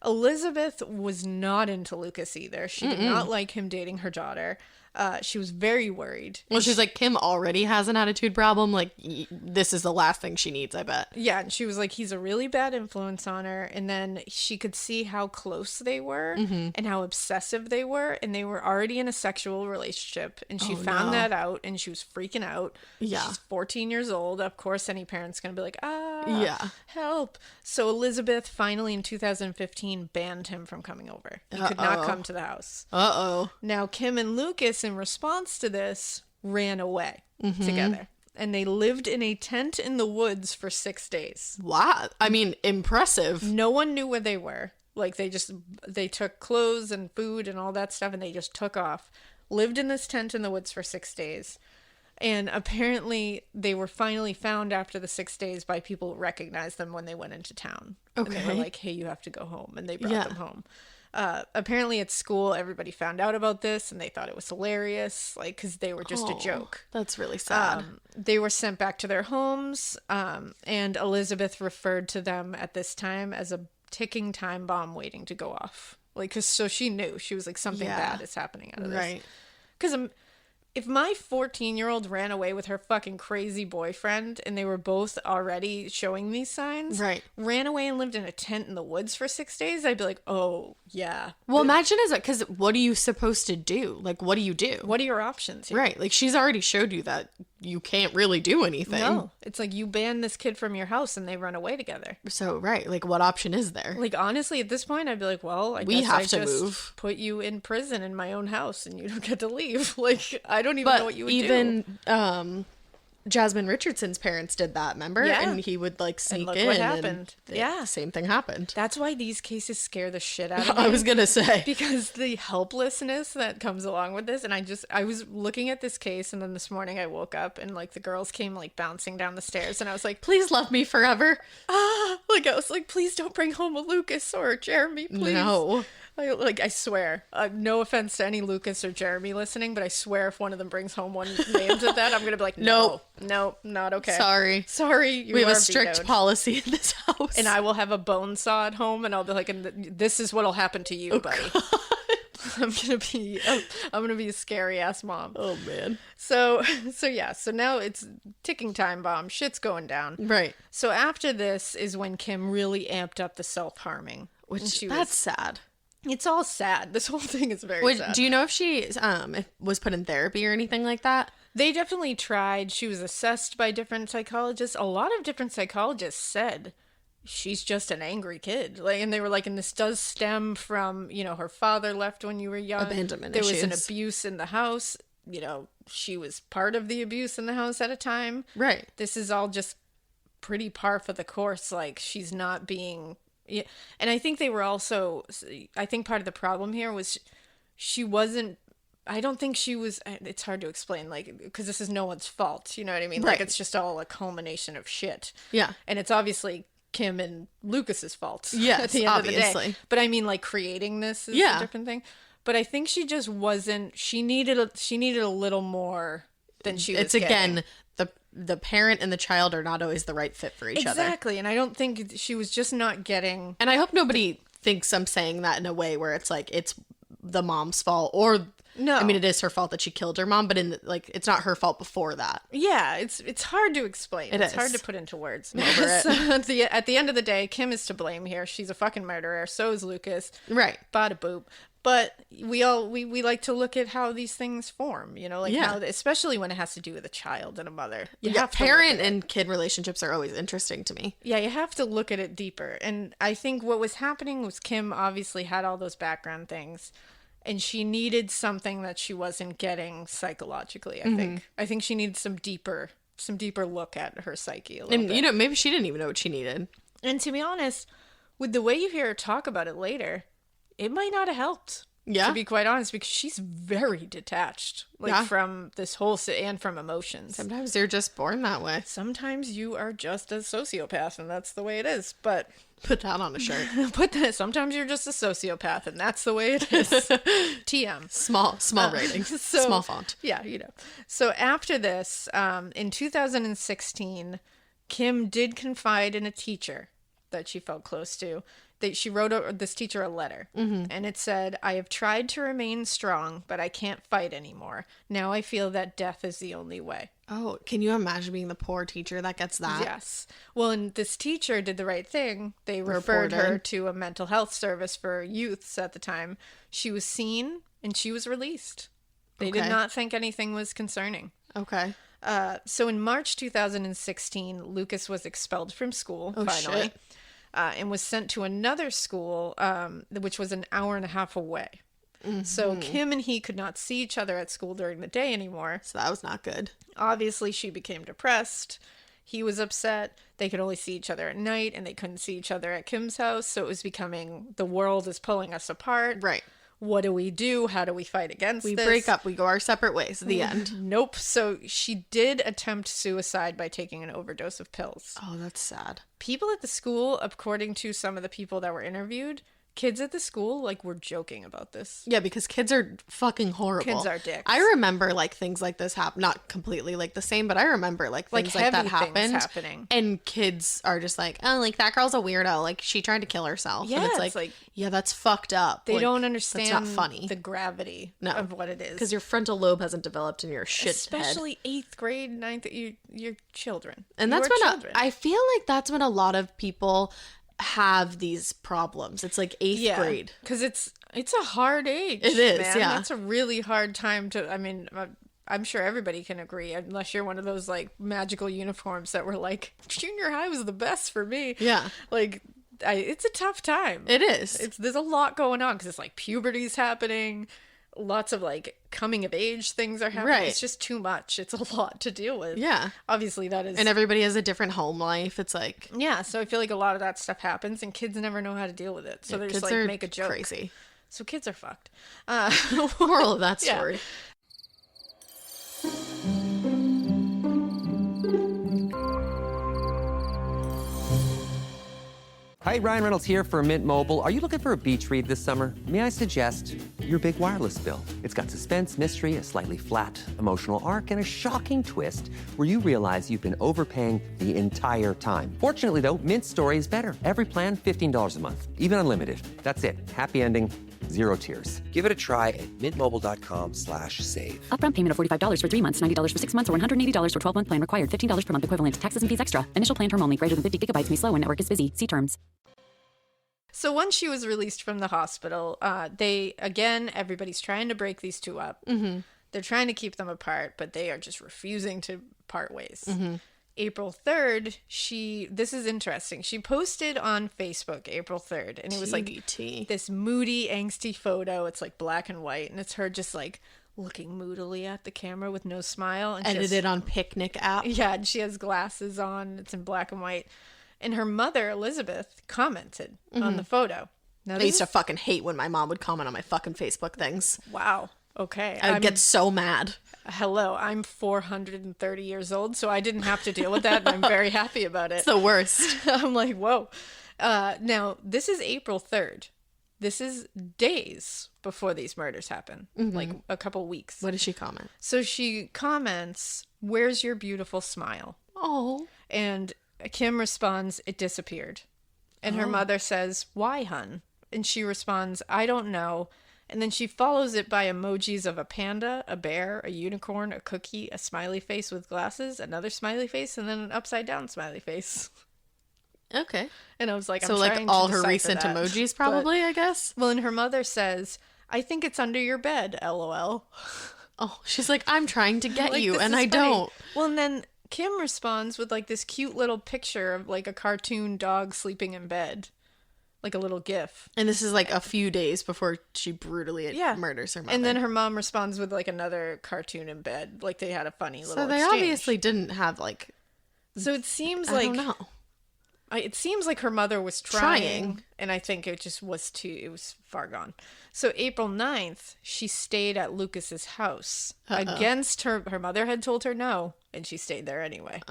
S5: Elizabeth was not into Lucas either. She did not like him dating her daughter. She was very worried.
S4: Well, she's like, Kim already has an attitude problem. Like, this is the last thing she needs, I bet.
S5: Yeah, and she was like, he's a really bad influence on her. And then she could see how close they were and how obsessive they were. And they were already in a sexual relationship. And she found that out and she was freaking out.
S4: Yeah.
S5: She's 14 years old. Of course, any parent's going to be like,
S4: yeah,
S5: help. So Elizabeth finally in 2015 banned him from coming over. He could not come to the house. Now, Kim and Lucas, in response to this, ran away together. And they lived in a tent in the woods for 6 days.
S4: Wow. I mean, impressive.
S5: No one knew where they were. Like, they took clothes and food and all that stuff, and they just took off. Lived in this tent in the woods for 6 days. And apparently, they were finally found after the 6 days by people who recognized them when they went into town.
S4: Okay.
S5: And they were like, hey, you have to go home. And they brought them home. Apparently at school, everybody found out about this and they thought it was hilarious, like, because they were just a joke.
S4: That's really sad.
S5: They were sent back to their homes, and Elizabeth referred to them at this time as a ticking time bomb waiting to go off. Like, so she knew. She was like, something bad is happening out of this.
S4: Right.
S5: Because if my 14-year-old ran away with her fucking crazy boyfriend and they were both already showing these signs, ran away and lived in a tent in the woods for 6 days, I'd be like, oh, yeah.
S4: Well, imagine because what are you supposed to do? Like, what do you do?
S5: What are your options here?
S4: Right. Like, she's already showed you that you can't really do anything.
S5: No. It's like you ban this kid from your house and they run away together.
S4: So, right. Like, what option is there?
S5: Like, honestly, at this point, I'd be like, well, I guess I just move. Put you in prison in my own house and you don't get to leave. Like, I don't even know what you would do.
S4: Jasmine Richardson's parents did that, remember?
S5: Yeah.
S4: And he would like sneak
S5: and look
S4: in.
S5: What happened?
S4: Yeah. Same thing happened.
S5: That's why these cases scare the shit out of me.
S4: I was going to say.
S5: Because the helplessness that comes along with this. And I was looking at this case, and then this morning I woke up and like the girls came like bouncing down the stairs, and I was like,
S4: please love me forever.
S5: Like I was like, please don't bring home a Lucas or a Jeremy, please.
S4: No.
S5: I swear, no offense to any Lucas or Jeremy listening, but I swear if one of them brings home one named at that, I'm going to be like, no, not okay. Sorry.
S4: We have a strict policy in this house.
S5: And I will have a bone saw at home, and I'll be like, and this is what'll happen to you, buddy. God. I'm gonna be a scary ass mom.
S4: Oh man.
S5: So now it's ticking time bomb. Shit's going down.
S4: Right.
S5: So after this is when Kim really amped up the self-harming.
S4: That's sad.
S5: It's all sad. This whole thing is very sad.
S4: Do you know if she was put in therapy or anything like that?
S5: They definitely tried. She was assessed by different psychologists. A lot of different psychologists said she's just an angry kid. And they were like, and this does stem from, her father left when you were young.
S4: Abandonment
S5: There
S4: issues.
S5: was an abuse in the house. She was part of the abuse in the house at a time.
S4: Right.
S5: This is all just pretty par for the course. Like, she's not being... Yeah. And I think they were also... I think part of the problem here was she wasn't... I don't think she was... It's hard to explain, because this is no one's fault. You know what I mean?
S4: Right.
S5: Like, it's just all a culmination of shit.
S4: Yeah.
S5: And it's obviously Kim and Lucas's fault.
S4: Yes,
S5: at the end
S4: obviously.
S5: Of the day. But I mean, like, creating this is a different thing. But I think she just wasn't... She needed a little more than she was getting.
S4: Again... The parent and the child are not always the right fit for each other.
S5: Exactly. And I don't think she was just not getting...
S4: And I hope nobody thinks I'm saying that in a way where it's like it's the mom's fault or...
S5: No.
S4: I mean, it is her fault that she killed her mom, but it's not her fault before that.
S5: Yeah, it's hard to explain. It's hard to put into words. So at the end of the day, Kim is to blame here. She's a fucking murderer. So is Lucas.
S4: Right.
S5: Bada boop. But we like to look at how these things form, how, especially when it has to do with a child and a mother.
S4: Parent and kid relationships are always interesting to me.
S5: Yeah, you have to look at it deeper. And I think what was happening was Kim obviously had all those background things, and she needed something that she wasn't getting psychologically, I think. I think she needed some deeper look at her psyche a little bit.
S4: Maybe she didn't even know what she needed.
S5: And to be honest, with the way you hear her talk about it later, it might not have helped.
S4: Yeah.
S5: To be quite honest, because she's very detached, from this whole and from emotions.
S4: Sometimes you're just born that way.
S5: Sometimes you are just a sociopath, and that's the way it is. But
S4: put that on a shirt.
S5: Sometimes you're just a sociopath, and that's the way it is. TM.
S4: Small rating. Small font.
S5: Yeah, So after this, in 2016, Kim did confide in a teacher that she felt close to. She wrote this teacher a letter, and it said, "I have tried to remain strong, but I can't fight anymore. Now I feel that death is the only way."
S4: Oh, can you imagine being the poor teacher that gets that?
S5: Yes. Well, and this teacher did the right thing. They referred her to a mental health service for youths at the time. She was seen, and she was released. They did not think anything was concerning.
S4: Okay.
S5: So in March 2016, Lucas was expelled from school, finally.
S4: Shit.
S5: And was sent to another school, which was an hour and a half away. So Kim and he could not see each other at school during the day anymore.
S4: So that was not good.
S5: Obviously, she became depressed. He was upset. They could only see each other at night, and they couldn't see each other at Kim's house. So it was becoming, the world is pulling us apart.
S4: Right.
S5: What do we do? How do we fight against this?
S4: We break up. We go our separate ways. The end.
S5: Nope. So she did attempt suicide by taking an overdose of pills.
S4: Oh, that's sad.
S5: People at the school, according to some of the people that were interviewed, kids at the school, were joking about this.
S4: Yeah, because kids are fucking horrible.
S5: Kids are dicks.
S4: I remember, things like this happen. Not completely, the same, but I remember, things like that happening. And kids are just like, oh, that girl's a weirdo. She tried to kill herself.
S5: Yeah,
S4: and it's yeah, that's fucked up.
S5: They don't understand
S4: that's not funny.
S5: The gravity of what it is.
S4: Because your frontal lobe hasn't developed in your shit
S5: Especially
S4: head.
S5: 8th grade, 9th, you're children.
S4: And that's when I feel like that's when a lot of people have these problems. It's 8th grade.
S5: Because it's a hard age.
S4: It is,
S5: man.
S4: yeah.
S5: That's a really hard time to, I'm sure everybody can agree, unless you're one of those magical uniforms that were junior high was the best for me.
S4: Yeah.
S5: It's a tough time.
S4: It is.
S5: There's a lot going on because it's puberty's happening. lots of like coming of age things are happening. Right. It's just too much. It's a lot to deal with.
S4: Yeah.
S5: Obviously that is.
S4: And everybody has a different home life. It's like.
S5: Yeah. So I feel like a lot of that stuff happens and kids never know how to deal with it. So they're just like make a joke.
S4: Crazy.
S5: So kids are fucked.
S4: Moral of that story.
S5: Yeah.
S2: Hi, Ryan Reynolds here for Mint Mobile. Are you looking for a beach read this summer? May I suggest your big wireless bill? It's got suspense, mystery, a slightly flat, emotional arc, and a shocking twist where you realize you've been overpaying the entire time. Fortunately, though, Mint's story is better. Every plan, $15 a month. Even unlimited. That's it. Happy ending. Zero tears. Give it a try at mintmobile.com/save.
S3: Upfront payment of $45 for 3 months, $90 for 6 months, or $180 for 12-month plan required. $15 per month equivalent. Taxes and fees extra. Initial plan term only. Greater than 50 gigabytes may slow when network is busy. See terms.
S5: So once she was released from the hospital, everybody's trying to break these two up. Mm-hmm. They're trying to keep them apart, but they are just refusing to part ways. Mm-hmm. April 3rd, this is interesting. She posted on Facebook April 3rd, and it was like this moody, angsty photo. It's like black and white, and it's her just like looking moodily at the camera with no smile. And
S4: edited on Picnic app.
S5: Yeah, and she has glasses on. It's in black and white. And her mother, Elizabeth, commented on the photo. Now,
S4: I used to fucking hate when my mom would comment on my fucking Facebook things.
S5: Wow. Okay.
S4: I would get so mad.
S5: Hello, I'm 430 years old, so I didn't have to deal with that, and I'm very happy about it.
S4: It's the worst.
S5: I'm like, whoa. Now, this is April 3rd. This is days before these murders happen, like a couple weeks.
S4: What does she comment?
S5: So she comments, "Where's your beautiful smile?"
S4: Oh.
S5: And Kim responds, "It disappeared." And her mother says, "Why, hun?" And she responds, "I don't know." And then she follows it by emojis of a panda, a bear, a unicorn, a cookie, a smiley face with glasses, another smiley face, and then an upside down smiley face.
S4: Okay.
S5: And I was like,
S4: so
S5: I'm
S4: like all her recent emojis probably, I guess?
S5: Well, and her mother says, "I think it's under your bed, LOL."
S4: Oh, she's like, "I'm trying to get
S5: like,
S4: you, and I
S5: funny.
S4: don't."
S5: Well, and then Kim responds with like this cute little picture of like a cartoon dog sleeping in bed. Like a little gif.
S4: And this is like a few days before she brutally murders her mother.
S5: And then her mom responds with like another cartoon in bed. Like they had a funny little
S4: So they
S5: exchange.
S4: obviously didn't have like...
S5: So it seems
S4: I don't know.
S5: It seems like her mother was trying. And I think it just was it was far gone. So April 9th, she stayed at Lucas's house. Against her mother had told her no. And she stayed there anyway.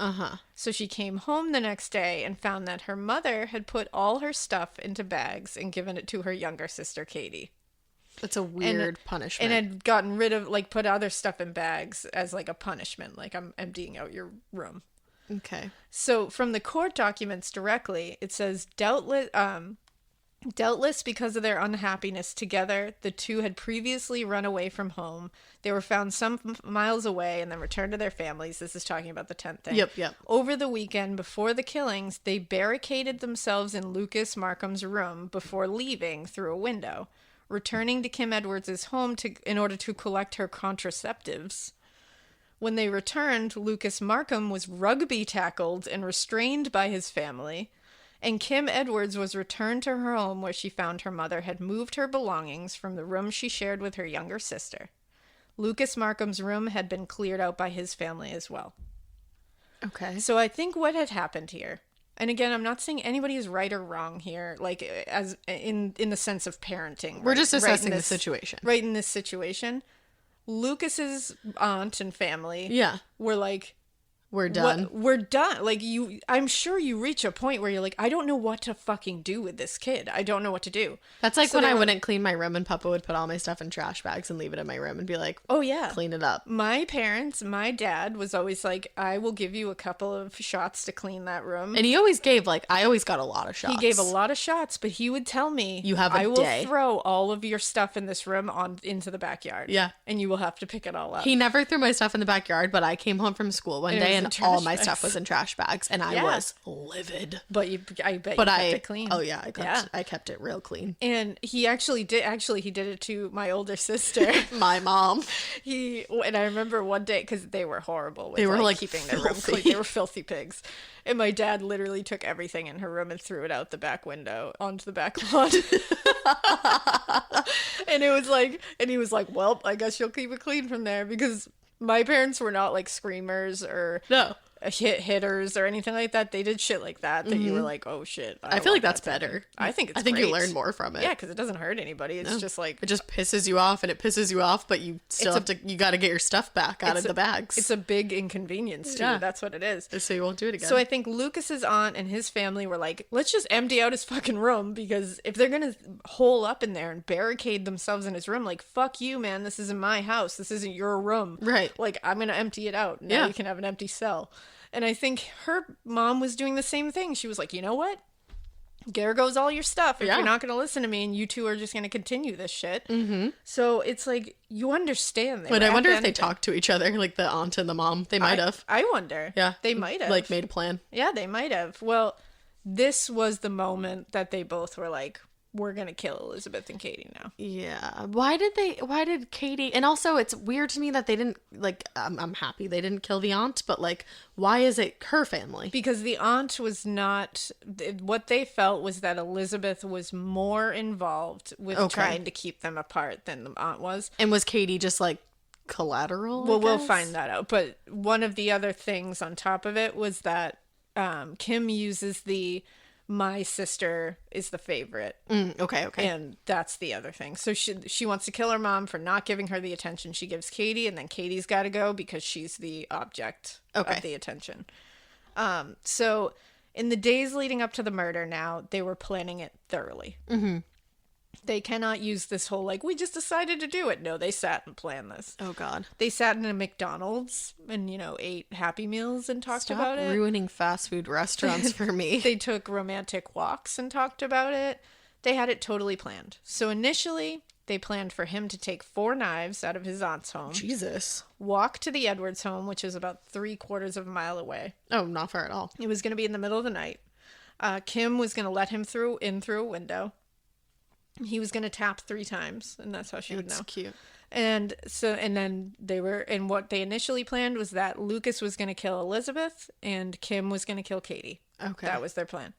S5: So she came home the next day and found that her mother had put all her stuff into bags and given it to her younger sister, Katie.
S4: That's a weird punishment.
S5: And had gotten rid of, like, put other stuff in bags as, like, a punishment. Like, I'm emptying out your room.
S4: Okay.
S5: So from the court documents directly, it says, Doubtless because of their unhappiness together, the two had previously run away from home. They were found some miles away and then returned to their families. This is talking about the 10th thing.
S4: Yep.
S5: Over the weekend before the killings, they barricaded themselves in Lucas Markham's room before leaving through a window, returning to Kim Edwards' home in order to collect her contraceptives. When they returned, Lucas Markham was rugby tackled and restrained by his family. And Kim Edwards was returned to her home where she found her mother had moved her belongings from the room she shared with her younger sister. Lucas Markham's room had been cleared out by his family as well.
S4: Okay.
S5: So I think what had happened here, and again, I'm not saying anybody is right or wrong here, like as in the sense of parenting.
S4: We're just assessing the situation.
S5: Right in this situation, Lucas's aunt and family were like,
S4: we're done.
S5: We're done. Like, I'm sure you reach a point where you're like, I don't know what to fucking do with this kid. I don't know what to do.
S4: That's like when I wouldn't clean my room and Papa would put all my stuff in trash bags and leave it in my room and be like,
S5: oh yeah,
S4: clean it up.
S5: My dad was always like, I will give you a couple of shots to clean that room.
S4: And he always gave, like, I always got a lot of shots.
S5: He gave a lot of shots, but he would tell me,
S4: you have a day.
S5: I will throw all of your stuff in this room into the backyard.
S4: Yeah.
S5: And you will have to pick it all up.
S4: He never threw my stuff in the backyard, but I came home from school one day and all my stuff was in trash bags, and I was livid.
S5: But I bet you kept it clean.
S4: Oh yeah, I kept it real clean.
S5: And he actually did it to my older sister,
S4: my mom.
S5: And I remember one day, because they were horrible with,
S4: they were like
S5: keeping their room clean. They were filthy pigs. And my dad literally took everything in her room and threw it out the back window onto the back lawn. And it was like, and he was like, well, I guess you'll keep it clean from there, because my parents were not like screamers or hitters or anything like that. They did shit like that you were like, oh shit.
S4: I feel like that's better.
S5: I think it's
S4: great.
S5: You
S4: learn more from it.
S5: Yeah, because it doesn't hurt anybody. It's just like,
S4: it just pisses you off, and it pisses you off, but you still you got to get your stuff back out of the bags.
S5: It's a big inconvenience too. Yeah. That's what it is.
S4: So you won't do it again.
S5: So I think Lucas's aunt and his family were like, let's just empty out his fucking room, because if they're gonna hole up in there and barricade themselves in his room, like, fuck you, man. This isn't my house. This isn't your room.
S4: Right.
S5: Like, I'm gonna empty it out. Now you can have an empty cell. And I think her mom was doing the same thing. She was like, you know what? There goes all your stuff. If you're not going to listen to me, and you two are just going to continue this shit. Mm-hmm. So it's like, you understand.
S4: But I wonder if they talked to each other, like the aunt and the mom. They might have.
S5: I wonder.
S4: Yeah.
S5: They might have.
S4: Like, made a plan.
S5: Yeah, they might have. Well, this was the moment that they both were like, we're gonna kill Elizabeth and Katie now.
S4: Yeah. Why did Katie, and also it's weird to me that they didn't, like, I'm happy they didn't kill the aunt, but like, why is it her family?
S5: Because the aunt was not, what they felt was that Elizabeth was more involved with trying to keep them apart than the aunt was.
S4: And was Katie just like collateral?
S5: Well, we'll find that out. But one of the other things on top of it was that Kim uses my sister is the favorite.
S4: Okay.
S5: And that's the other thing. So she wants to kill her mom for not giving her the attention she gives Katie, and then Katie's got to go because she's the object of the attention. So in the days leading up to the murder now, they were planning it thoroughly. Mm-hmm. They cannot use this whole, like, we just decided to do it. No, they sat and planned this.
S4: Oh, God.
S5: They sat in a McDonald's and, ate Happy Meals and talked about it.
S4: Stop ruining fast food restaurants for me.
S5: They took romantic walks and talked about it. They had it totally planned. So initially, they planned for him to take 4 knives out of his aunt's home.
S4: Jesus.
S5: Walk to the Edwards home, which is about 3/4 of a mile away.
S4: Oh, not far at all.
S5: It was going to be in the middle of the night. Kim was going to let him in through a window. He was going to tap 3 times, and that's how she would know.
S4: That's cute.
S5: And then and what they initially planned was that Lucas was going to kill Elizabeth and Kim was going to kill Katie.
S4: Okay.
S5: That was their plan.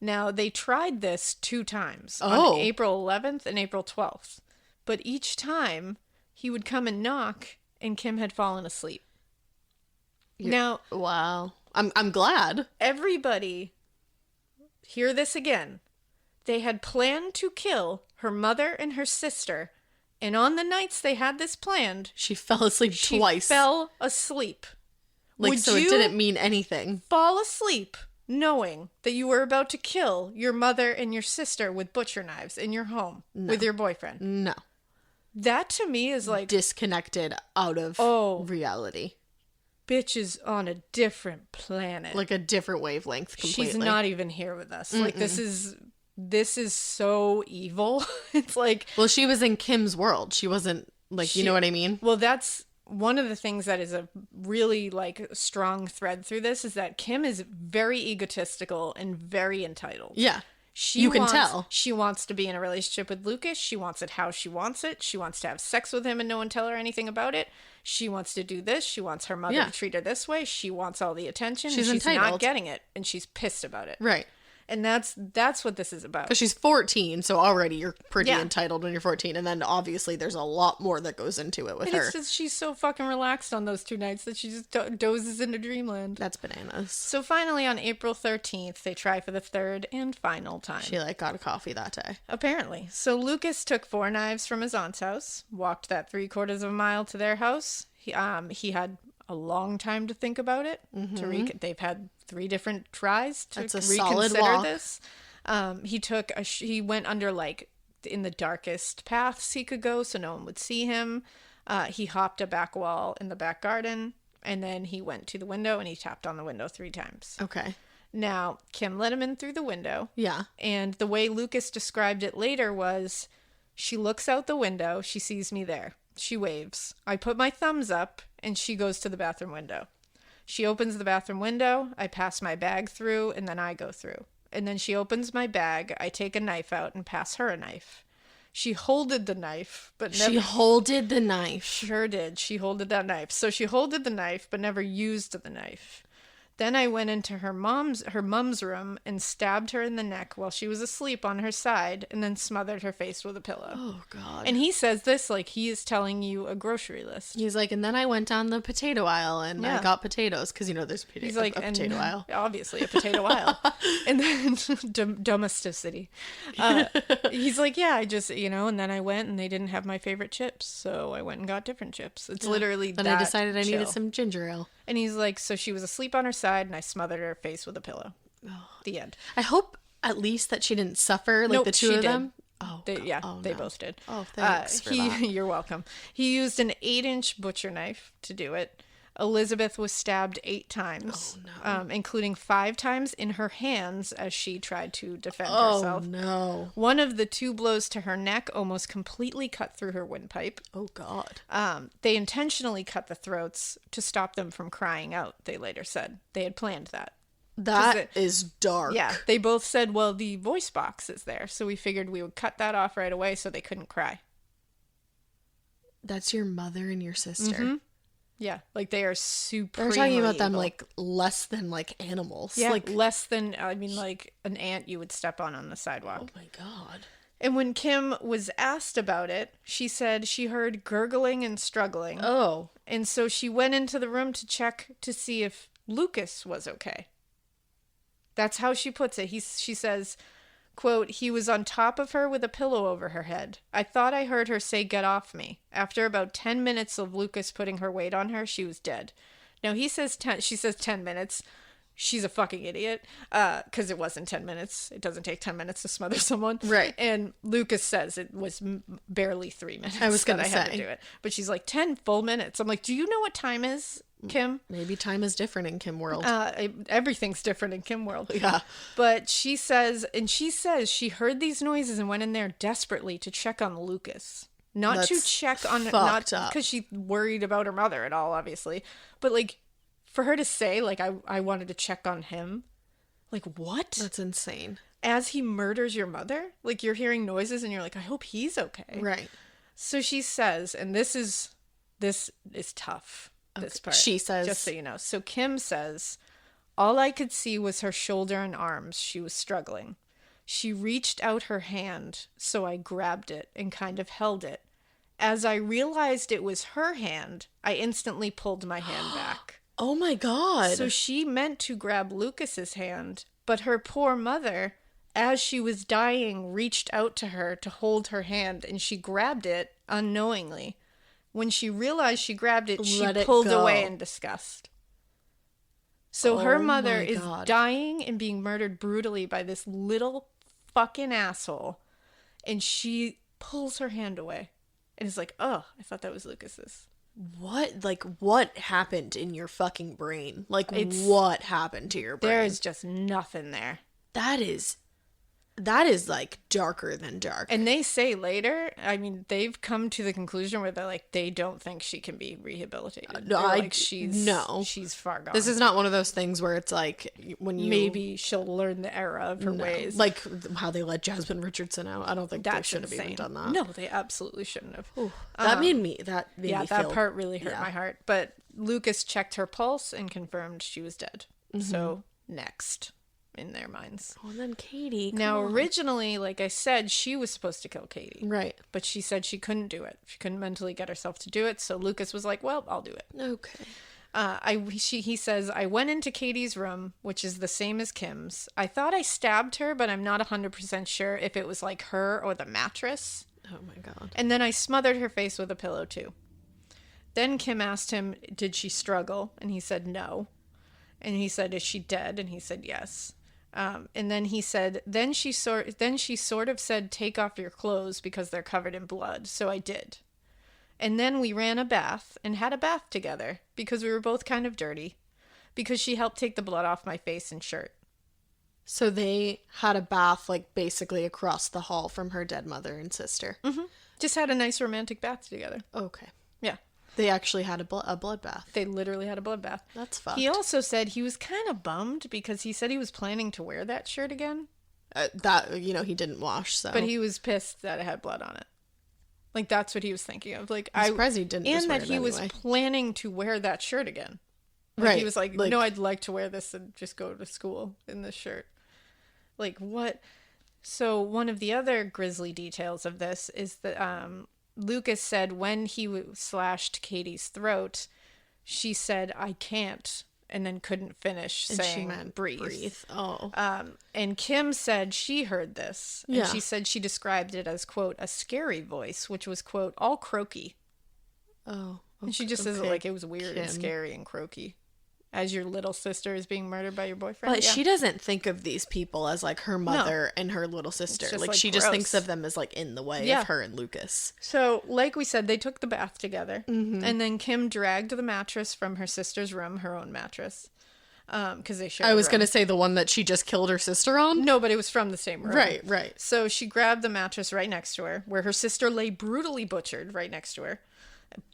S5: Now, they tried this 2 times, on April 11th and April 12th. But each time, he would come and knock, and Kim had fallen asleep. Now,
S4: wow. I'm glad.
S5: Everybody, hear this again. They had planned to kill her mother and her sister, and on the nights they had this planned,
S4: she fell asleep twice.
S5: She fell asleep.
S4: Like, so it didn't mean anything.
S5: Fall asleep knowing that you were about to kill your mother and your sister with butcher knives in your home with your boyfriend?
S4: No.
S5: That to me is like
S4: disconnected out of reality.
S5: Bitch is on a different planet.
S4: Like a different wavelength completely.
S5: She's not even here with us. Mm-mm. Like, this is so evil. It's like...
S4: Well, she was in Kim's world. She wasn't, like, you know what I mean?
S5: Well, that's one of the things that is a really, like, strong thread through this, is that Kim is very egotistical and very entitled.
S4: Yeah. You can tell.
S5: She wants to be in a relationship with Lucas. She wants it how she wants it. She wants to have sex with him and no one tell her anything about it. She wants to do this. She wants her mother to treat her this way. She wants all the attention.
S4: She's
S5: entitled. Not getting it. And she's pissed about it.
S4: Right.
S5: And that's what this is about.
S4: Because she's 14, so already you're pretty entitled when you're 14. And then obviously there's a lot more that goes into it with her.
S5: It's just she's so fucking relaxed on those 2 nights that she just dozes into dreamland.
S4: That's bananas.
S5: So finally on April 13th, they try for the 3rd and final time.
S4: She got a coffee that day.
S5: Apparently. So Lucas took 4 knives from his aunt's house, walked that 3/4 of a mile to their house. He had a long time to think about it. Mm-hmm. They've had 3 different tries to reconsider this. He went under, like, in the darkest paths he could go so no one would see him. He hopped a back wall in the back garden, and then he went to the window and he tapped on the window 3 times.
S4: Okay.
S5: Now, Kim let him in through the window.
S4: Yeah.
S5: And the way Lucas described it later was, she looks out the window, she sees me there. She waves. I put my thumbs up, and she goes to the bathroom window. She opens the bathroom window, I pass my bag through, and then I go through. And then she opens my bag, I take a knife out and pass her a knife. She holded the knife, but never...
S4: She holded the knife.
S5: Sure did. She holded that knife. So she holded the knife, but never used the knife. Then I went into her mom's room and stabbed her in the neck while she was asleep on her side and then smothered her face with a pillow.
S4: Oh, God.
S5: And he says this like he is telling you a grocery list.
S4: He's like, and then I went down the potato aisle and I got potatoes because, there's
S5: He's like,
S4: a potato aisle.
S5: Obviously, a potato aisle. And then domesticity. He's like, yeah, I just, and then I went and they didn't have my favorite chips. So I went and got different chips. It's literally
S4: Then
S5: that
S4: I decided I needed
S5: chill.
S4: some ginger ale.
S5: And he's like, so she was asleep on her side and I smothered her face with a pillow. Oh. The end.
S4: I hope at least that she didn't suffer, like the two of them. Oh,
S5: they both did.
S4: Oh, thanks for that.
S5: You're welcome. He used an 8-inch butcher knife to do it. Elizabeth was stabbed 8 times, including 5 times in her hands as she tried to defend herself.
S4: Oh, no.
S5: One of the 2 blows to her neck almost completely cut through her windpipe.
S4: Oh, God.
S5: They intentionally cut the throats to stop them from crying out, they later said. They had planned that.
S4: That is dark.
S5: Yeah, they both said, well, the voice box is there, so we figured we would cut that off right away so they couldn't cry.
S4: That's your mother and your sister.
S5: Mm-hmm. Yeah, like they are super.
S4: We're talking about them like less than like animals.
S5: Yeah,
S4: like
S5: less than, like an ant you would step on the sidewalk.
S4: Oh my God.
S5: And when Kim was asked about it, she said she heard gurgling and struggling.
S4: Oh.
S5: And so she went into the room to check to see if Lucas was okay. That's how she puts it. She says, quote, he was on top of her with a pillow over her head. I thought I heard her say, get off me. After about 10 minutes of Lucas putting her weight on her, she was dead. Now she says 10 minutes. She's a fucking idiot. Because it wasn't 10 minutes. It doesn't take 10 minutes to smother someone.
S4: Right.
S5: And Lucas says it was barely 3 minutes.
S4: I was going to say.
S5: I had to do it. But she's like, 10 full minutes. I'm like, do you know what time is, Kim?
S4: Maybe time is different in Kim world.
S5: Everything's different in Kim world.
S4: Yeah.
S5: But she says she heard these noises and went in there desperately to check on Lucas. Not to check on, not because she worried about her mother at all, obviously. But like, for her to say, like, I wanted to check on him. Like, what?
S4: That's insane.
S5: As he murders your mother? Like, you're hearing noises and you're like, I hope he's okay.
S4: Right.
S5: So she says, and this is tough. This part.
S4: She says,
S5: just so you know. So Kim says, all I could see was her shoulder and arms. She was struggling. She reached out her hand, so I grabbed it and kind of held it. As I realized it was her hand, I instantly pulled my hand back.
S4: Oh my God.
S5: So she meant to grab Lucas's hand, but her poor mother, as she was dying, reached out to her to hold her hand, and she grabbed it unknowingly. When she realized she grabbed it, she pulled away in disgust. So her mother is dying and being murdered brutally by this little fucking asshole, and she pulls her hand away and is like, oh, I thought that was Lucas's.
S4: What? Like, what happened in your fucking brain? Like, what happened to your brain?
S5: There is just nothing there.
S4: That is like darker than dark.
S5: And they say later, I mean, they've come to the conclusion where they're like, they don't think she can be rehabilitated. She's far gone.
S4: This is not one of those things where it's like when you
S5: maybe she'll learn the error of her ways,
S4: like how they let Jasmine Richardson out. I don't think they should have even done that.
S5: No, they absolutely shouldn't have.
S4: That made me that
S5: part really hurt my heart. But Lucas checked her pulse and confirmed she was dead. Mm-hmm. So next. In their minds.
S4: Oh, and then Katie.
S5: Now, originally, like I said, she was supposed to kill Katie.
S4: Right.
S5: But she said she couldn't do it. She couldn't mentally get herself to do it. So Lucas was like, well, I'll do it.
S4: Okay.
S5: He says, I went into Katie's room, which is the same as Kim's. I thought I stabbed her, but I'm not 100% sure if it was like her or the mattress.
S4: Oh, my God.
S5: And then I smothered her face with a pillow, too. Then Kim asked him, did she struggle? And he said, no. And he said, is she dead? And he said, yes. And then he said, then she sort of said, take off your clothes because they're covered in blood. So I did. And then we ran a bath and had a bath together because we were both kind of dirty because she helped take the blood off my face and shirt.
S4: So they had a bath like basically across the hall from her dead mother and sister.
S5: Mm-hmm. Just had a nice romantic bath together.
S4: Okay.
S5: Yeah.
S4: They actually had a blood bath.
S5: They literally had a blood bath.
S4: That's fucked.
S5: He also said he was kind of bummed because he said he was planning to wear that shirt again.
S4: He didn't wash, so.
S5: But he was pissed that it had blood on it. Like, that's what he was thinking of. Like,
S4: I'm surprised he didn't just wear it anyway.
S5: And that he was planning to wear that shirt again.
S4: Right.
S5: He was like, no, I'd like to wear this and just go to school in this shirt. Like, what? So one of the other grisly details of this is that Lucas said when he slashed Katie's throat, she said, I can't, and then couldn't finish saying, she meant breathe.
S4: Oh.
S5: And Kim said she heard this. And she said she described it as, quote, a scary voice, which was, quote, all croaky.
S4: Oh. Okay.
S5: And she just says it like it was weird and scary and croaky. As your little sister is being murdered by your boyfriend.
S4: But she doesn't think of these people as like her mother and her little sister. Like she just thinks of them as like in the way of her and Lucas.
S5: So like we said, they took the bath together. Mm-hmm. And then Kim dragged the mattress from her sister's room, her own mattress. Because they shared
S4: I was going to say the one that she just killed her sister on?
S5: No, but it was from the same room.
S4: Right.
S5: So she grabbed the mattress right next to her, where her sister lay brutally butchered right next to her.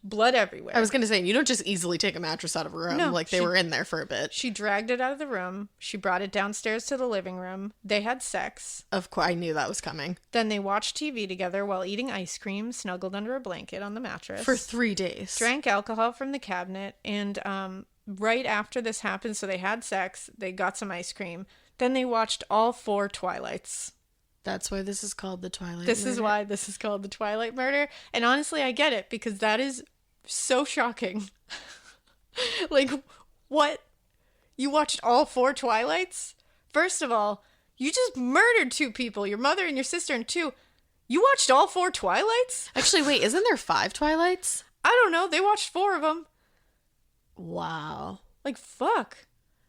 S5: Blood everywhere.
S4: I was going to say, you don't just easily take a mattress out of a room. No, like, they were in there for a bit.
S5: She dragged it out of the room. She brought it downstairs to the living room. They had sex.
S4: Of course, I knew that was coming.
S5: Then they watched TV together while eating ice cream, snuggled under a blanket on the mattress.
S4: For 3 days.
S5: Drank alcohol from the cabinet. And right after this happened, so they had sex. They got some ice cream. Then they watched all 4 Twilights.
S4: That's why this is called the Twilight Murder.
S5: This is why this is called the Twilight Murder. And honestly, I get it, because that is so shocking. Like, what? You watched all 4 Twilights? First of all, you just murdered 2 people, your mother and your sister, and 2. You watched all 4 Twilights?
S4: Actually, wait, isn't there 5 Twilights?
S5: I don't know. They watched 4 of them.
S4: Wow.
S5: Like, fuck.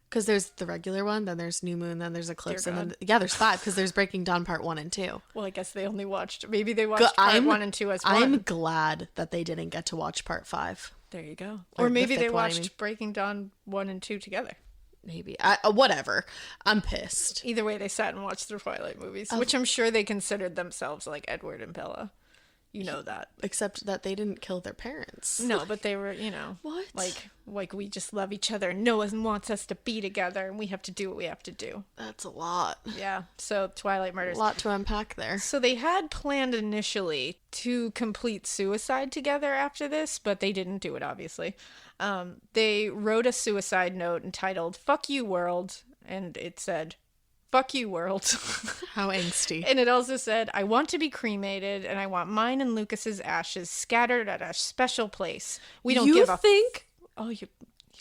S4: Because there's the regular one, then there's New Moon, then there's Eclipse, and then there's 5 because there's Breaking Dawn Part 1 and 2.
S5: Well, I guess they only watched. Maybe they watched Part 1 and 2 as one.
S4: I'm glad that they didn't get to watch Part 5.
S5: There you go. Or maybe they watched Breaking Dawn 1 and 2 together.
S4: Maybe. Whatever. I'm pissed.
S5: Either way, they sat and watched the Twilight movies, which I'm sure they considered themselves like Edward and Bella. You know that.
S4: Except that they didn't kill their parents.
S5: No, but they were,
S4: what?
S5: Like we just love each other and no one wants us to be together and we have to do what we have to do.
S4: That's a lot.
S5: Yeah. So Twilight Murders.
S4: A lot to unpack there.
S5: So they had planned initially to complete suicide together after this, but they didn't do it, obviously. They wrote a suicide note entitled "Fuck You World," and it said, "Fuck you, world."
S4: How angsty.
S5: And it also said, "I want to be cremated, and I want mine and Lucas's ashes scattered at a special place. We don't give a think." Oh, you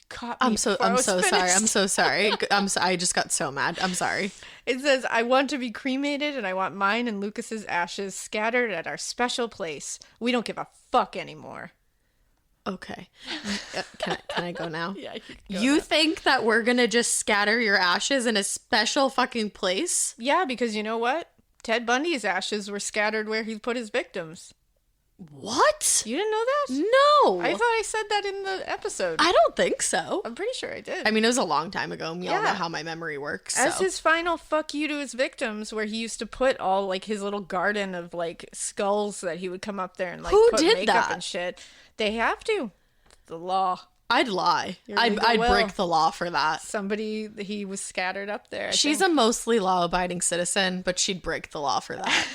S5: caught me.
S4: I'm so sorry. I'm so sorry. I just got so mad. I'm sorry.
S5: It says, "I want to be cremated, and I want mine and Lucas's ashes scattered at our special place. We don't give a fuck anymore."
S4: Okay. Can I go now?
S5: Yeah, you
S4: You think that we're going to just scatter your ashes in a special fucking place?
S5: Yeah, because you know what? Ted Bundy's ashes were scattered where he put his victims.
S4: What?
S5: You didn't know that?
S4: No.
S5: I thought I said that in the episode.
S4: I don't think so.
S5: I'm pretty sure I did.
S4: I mean, it was a long time ago, and we all know how my memory works.
S5: As his final fuck you to his victims, where he used to put all, like, his little garden of, like, skulls that he would come up there and, like,
S4: Who
S5: put
S4: did
S5: makeup
S4: that?
S5: and shit. They have to. The law.
S4: I'd lie. I'd break the law for that.
S5: He was scattered up there.
S4: She's a mostly law-abiding citizen, but she'd break the law for that.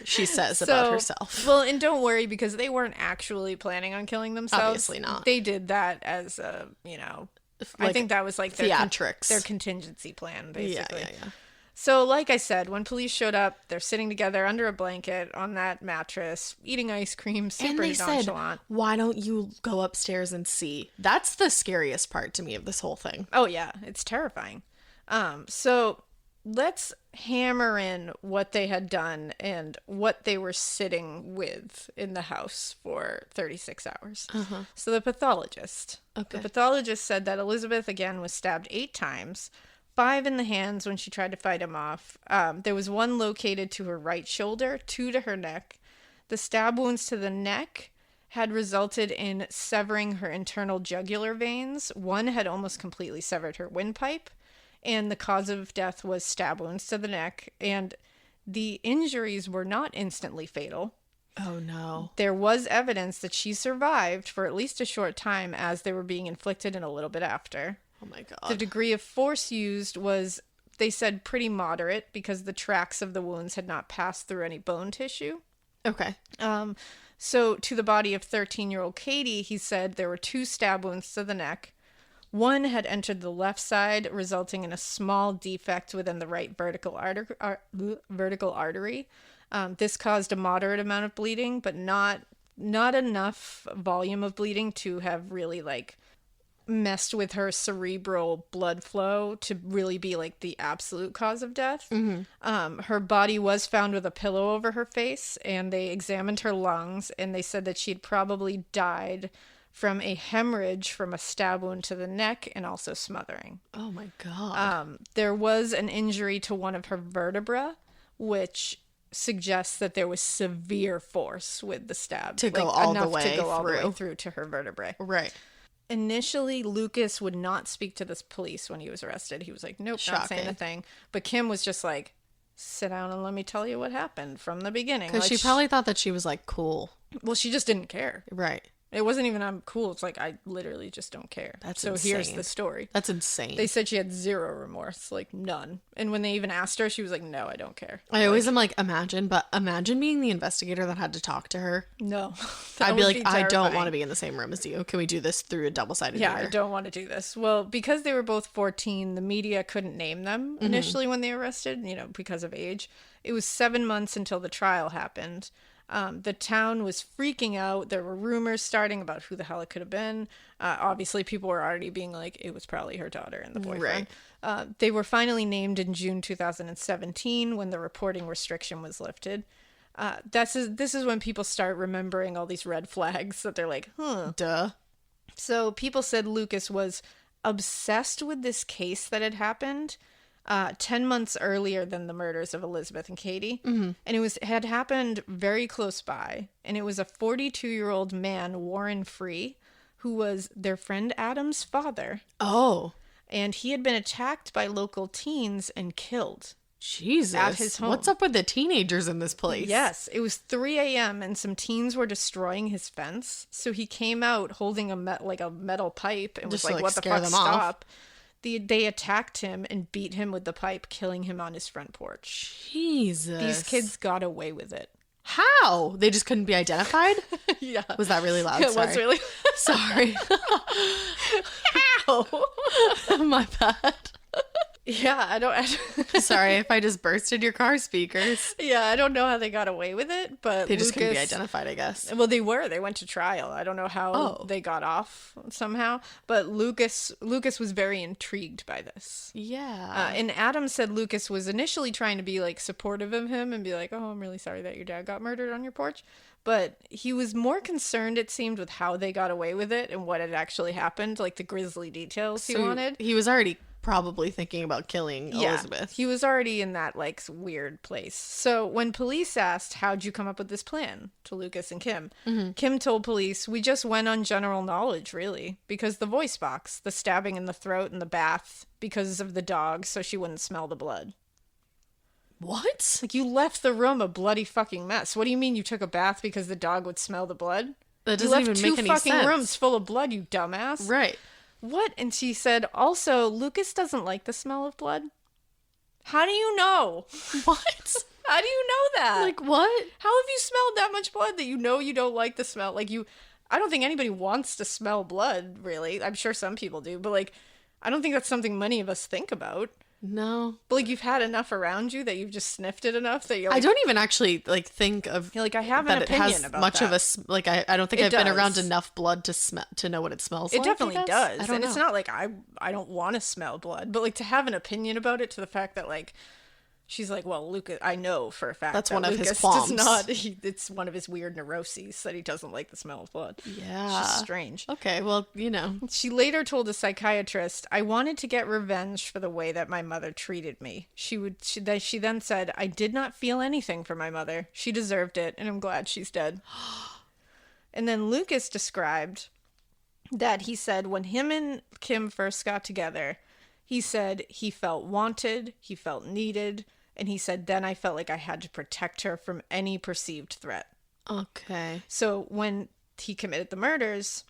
S4: She says about herself.
S5: Well, and don't worry, because they weren't actually planning on killing themselves.
S4: Obviously not.
S5: They did that as a, I think that was like
S4: theatrics.
S5: Their contingency plan, basically.
S4: Yeah.
S5: So, like I said, when police showed up, they're sitting together under a blanket on that mattress, eating ice cream, super
S4: and they
S5: nonchalant.
S4: Said, "Why don't you go upstairs and see?" That's the scariest part to me of this whole thing.
S5: Oh yeah, it's terrifying. So let's hammer in what they had done and what they were sitting with in the house for 36 hours. So the pathologist.
S4: Okay.
S5: The pathologist said that Elizabeth, again, was stabbed 8 times. 5 in the hands when she tried to fight him off. There was 1 located to her right shoulder, 2 to her neck. The stab wounds to the neck had resulted in severing her internal jugular veins. 1 had almost completely severed her windpipe. And the cause of death was stab wounds to the neck. And the injuries were not instantly fatal.
S4: Oh, no.
S5: There was evidence that she survived for at least a short time as they were being inflicted and a little bit after.
S4: Oh my God.
S5: The degree of force used was, they said, pretty moderate because the tracks of the wounds had not passed through any bone tissue.
S4: Okay.
S5: So to the body of 13-year-old Katie, he said there were 2 stab wounds to the neck, One had entered the left side, resulting in a small defect within the right vertical artery. This caused a moderate amount of bleeding, but not enough volume of bleeding to have really like messed with her cerebral blood flow to really be like the absolute cause of death. Her body was found with a pillow over her face, and they examined her lungs, and they said that she had probably died from a hemorrhage from a stab wound to the neck and also smothering.
S4: Oh my God.
S5: There was an injury to one of her vertebrae, which suggests that there was severe force with the stab
S4: to go all the way
S5: through to her vertebrae.
S4: Right.
S5: Initially, Lucas would not speak to the police when he was arrested. He was like, nope, not saying a thing. But Kim was just like, sit down and let me tell you what happened from the beginning.
S4: Because she probably thought that she was like cool.
S5: Well, she just didn't care.
S4: Right.
S5: It wasn't even I'm cool. It's like, I literally just don't care.
S4: That's
S5: so
S4: insane.
S5: Here's the story.
S4: That's insane.
S5: They said she had zero remorse, like none. And when they even asked her, she was like, no, I don't care.
S4: I always am like, imagine being the investigator that had to talk to her.
S5: No.
S4: I'd be like, I don't want to be in the same room as you. Can we do this through a double-sided mirror?
S5: I don't want to do this. Well, because they were both 14, the media couldn't name them initially when they were arrested, because of age. It was 7 months until the trial happened. The town was freaking out. There were rumors starting about who the hell it could have been. Obviously, people were already being like, it was probably her daughter and the boyfriend. Right. They were finally named in June 2017 when the reporting restriction was lifted. This is when people start remembering all these red flags that they're like,
S4: Duh. So
S5: people said Lucas was obsessed with this case that had happened 10 months earlier than the murders of Elizabeth and Katie. And it had happened very close by. And it was a 42-year-old man, Warren Free, who was their friend Adam's father.
S4: Oh.
S5: And he had been attacked by local teens and killed.
S4: Jesus.
S5: At his home.
S4: What's up with the teenagers in this place?
S5: Yes. It was 3 a.m. and some teens were destroying his fence. So he came out holding a metal pipe and
S4: just
S5: was like, what the
S4: scare
S5: fuck,
S4: them
S5: stop.
S4: off.
S5: They attacked him and beat him with the pipe, killing him on his front porch.
S4: Jesus.
S5: These kids got away with it.
S4: How? They just couldn't be identified?
S5: Yeah.
S4: Was that really loud?
S5: It was really
S4: Sorry.
S5: Ow.
S4: My bad.
S5: Yeah, I don't...
S4: Sorry if I just bursted your car speakers.
S5: Yeah, I don't know how they got away with it, but
S4: they just couldn't be identified, I guess.
S5: Well, they went to trial. I don't know how they got off somehow, but Lucas was very intrigued by this.
S4: Yeah.
S5: And Adam said Lucas was initially trying to be like supportive of him and be like, oh, I'm really sorry that your dad got murdered on your porch. But he was more concerned, it seemed, with how they got away with it and what had actually happened, like the grisly details he wanted.
S4: He was already probably thinking about killing Elizabeth.
S5: He was already in that like weird place. So when police asked, how'd you come up with this plan, to Lucas and Kim, Kim told police, we just went on general knowledge, really, because the voice box, the stabbing in the throat and the bath because of the dog so she wouldn't smell the blood.
S4: What?
S5: Like, you left the room a bloody fucking mess. What do you mean you took a bath because the dog would smell the blood?
S4: That doesn't even make any sense.
S5: You left 2 fucking rooms full of blood, you dumbass.
S4: Right.
S5: What? And she said, also, Lucas doesn't like the smell of blood. How do you know?
S4: What?
S5: How do you know that?
S4: Like, what?
S5: How have you smelled that much blood that you know you don't like the smell? Like, I don't think anybody wants to smell blood, really. I'm sure some people do, but, like, I don't think that's something many of us think about.
S4: No.
S5: But, like, you've had enough around you that you've just sniffed it enough that you're like...
S4: I don't even actually, like, think of...
S5: Like, I have an opinion about
S4: much
S5: that.
S4: Of a... Like, I don't think I've been around enough blood to know what it smells like.
S5: It definitely does.
S4: I don't know.
S5: It's not like I don't want to smell blood, but, like, to have an opinion about it, to the fact that, like... She's like, well, Lucas, I know for a fact
S4: that's
S5: that
S4: one of
S5: Lucas
S4: his qualms.
S5: Does not. It's one of his weird neuroses that he doesn't like the smell of blood.
S4: Yeah,
S5: it's just strange.
S4: Okay, well, you know.
S5: She later told a psychiatrist, "I wanted to get revenge for the way that my mother treated me." She then said, "I did not feel anything for my mother. She deserved it, and I'm glad she's dead." And then Lucas described that he said when him and Kim first got together, he said he felt wanted, he felt needed, and he said, then I felt like I had to protect her from any perceived threat.
S4: Okay.
S5: So when he committed the murders,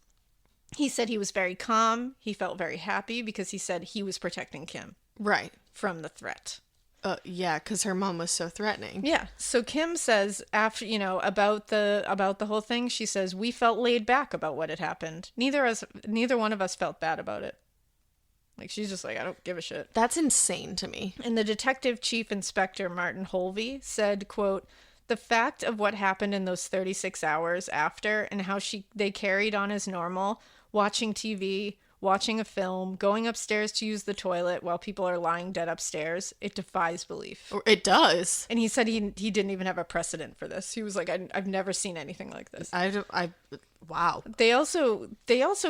S5: he said he was very calm. He felt very happy because he said he was protecting Kim.
S4: Right.
S5: From the threat.
S4: Yeah, because her mom was so threatening.
S5: Yeah. So Kim says after, about the whole thing, she says, we felt laid back about what had happened. Neither one of us felt bad about it. Like, she's just like, I don't give a shit.
S4: That's insane to me.
S5: And the Detective Chief Inspector Martin Holvey said, quote, "The fact of what happened in those 36 hours after and how they carried on as normal, watching TV, watching a film, going upstairs to use the toilet while people are lying dead upstairs, it defies belief."
S4: It does.
S5: And he said he didn't even have a precedent for this. He was like, I've never seen anything like this.
S4: Wow.
S5: They also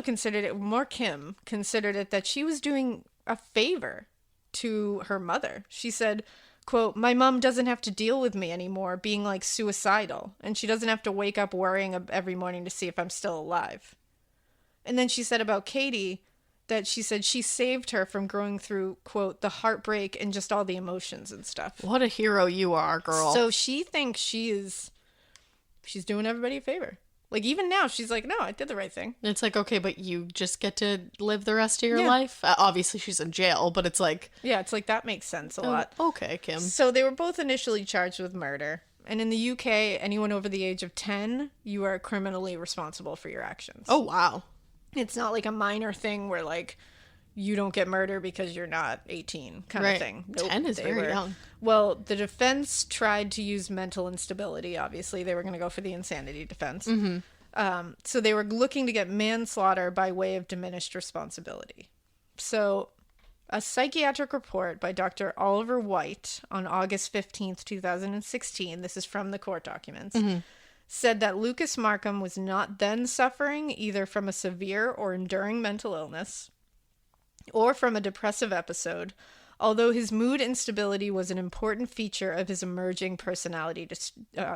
S5: considered it, Kim considered it that she was doing a favor to her mother. She said, quote, "My mom doesn't have to deal with me anymore being like suicidal, and she doesn't have to wake up worrying every morning to see if I'm still alive." And then she said about Katie that she said she saved her from going through, quote, "the heartbreak and just all the emotions and stuff."
S4: What a hero you are, girl.
S5: So she thinks she's doing everybody a favor. Like, even now, she's like, no, I did the right thing.
S4: It's like, okay, but you just get to live the rest of your life? Obviously, she's in jail, but it's like...
S5: Yeah, it's like, that makes sense a lot.
S4: Okay, Kim.
S5: So they were both initially charged with murder. And in the UK, anyone over the age of 10, you are criminally responsible for your actions.
S4: Oh, wow.
S5: It's not like a minor thing where, like, you don't get murder because you're not 18 kind of thing.
S4: Nope, 10 is very young.
S5: Well, the defense tried to use mental instability, obviously. They were going to go for the insanity defense. Mm-hmm. So they were looking to get manslaughter by way of diminished responsibility. So a psychiatric report by Dr. Oliver White on August 15th, 2016, this is from the court documents, said that Lucas Markham was not then suffering either from a severe or enduring mental illness or from a depressive episode, although his mood instability was an important feature of his emerging personality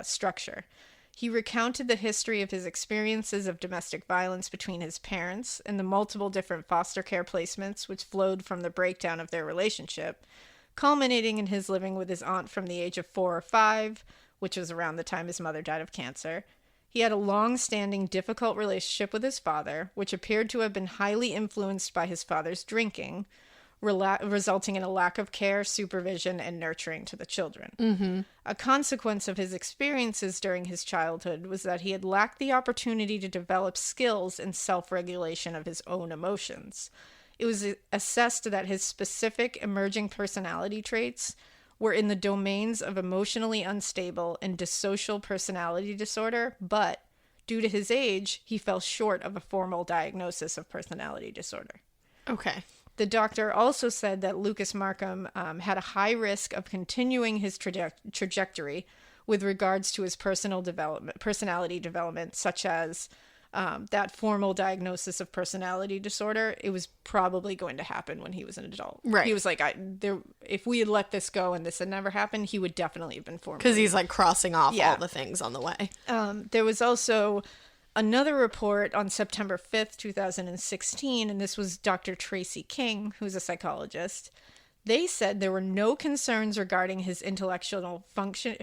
S5: structure. He recounted the history of his experiences of domestic violence between his parents and the multiple different foster care placements which flowed from the breakdown of their relationship, culminating in his living with his aunt from the age of 4 or 5, which was around the time his mother died of cancer. He had a long-standing difficult relationship with his father, which appeared to have been highly influenced by his father's drinking, resulting in a lack of care, supervision, and nurturing to the children. Mm-hmm. A consequence of his experiences during his childhood was that he had lacked the opportunity to develop skills in self-regulation of his own emotions. It was assessed that his specific emerging personality traits were in the domains of emotionally unstable and dissocial personality disorder, but due to his age, he fell short of a formal diagnosis of personality disorder.
S4: Okay.
S5: The doctor also said that Lucas Markham had a high risk of continuing his trajectory with regards to his personality development, such as that formal diagnosis of personality disorder. It was probably going to happen when he was an adult.
S4: Right.
S5: He was like, if we had let this go and this had never happened, he would definitely have been formally.
S4: Because he's like crossing off all the things on the way.
S5: There was also another report on September 5th, 2016, and this was Dr. Tracy King, who's a psychologist. They said there were no concerns regarding his intellectual functioning,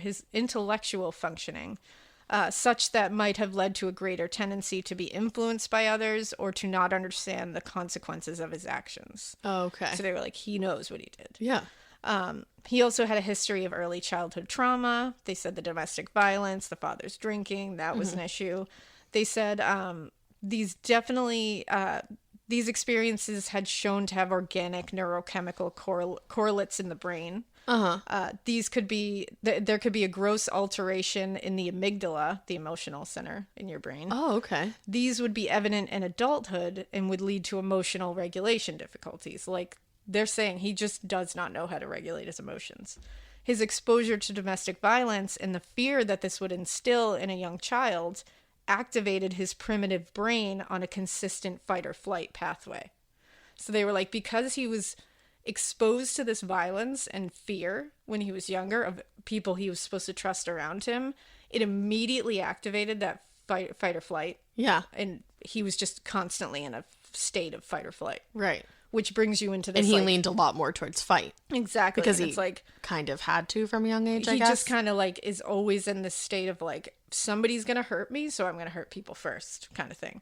S5: such that might have led to a greater tendency to be influenced by others or to not understand the consequences of his actions.
S4: Oh, okay.
S5: So they were like, he knows what he did.
S4: Yeah.
S5: He also had a history of early childhood trauma. They said the domestic violence, the father's drinking, that was an issue. They said these experiences had shown to have organic neurochemical correlates in the brain. These could be, there could be a gross alteration in the amygdala, the emotional center in your brain.
S4: Oh, okay.
S5: These would be evident in adulthood and would lead to emotional regulation difficulties. Like, they're saying he just does not know how to regulate his emotions. His exposure to domestic violence and the fear that this would instill in a young child activated his primitive brain on a consistent fight or flight pathway. So they were like, because he was exposed to this violence and fear when he was younger of people he was supposed to trust around him, it immediately activated that fight or flight.
S4: Yeah.
S5: And he was just constantly in a state of fight or flight.
S4: Right.
S5: Which brings you into this.
S4: And he leaned a lot more towards fight.
S5: Exactly.
S4: Because
S5: it's like
S4: kind of had to from a young age, I guess.
S5: He just kind of like is always in this state of like, somebody's going to hurt me, so I'm going to hurt people first kind of thing.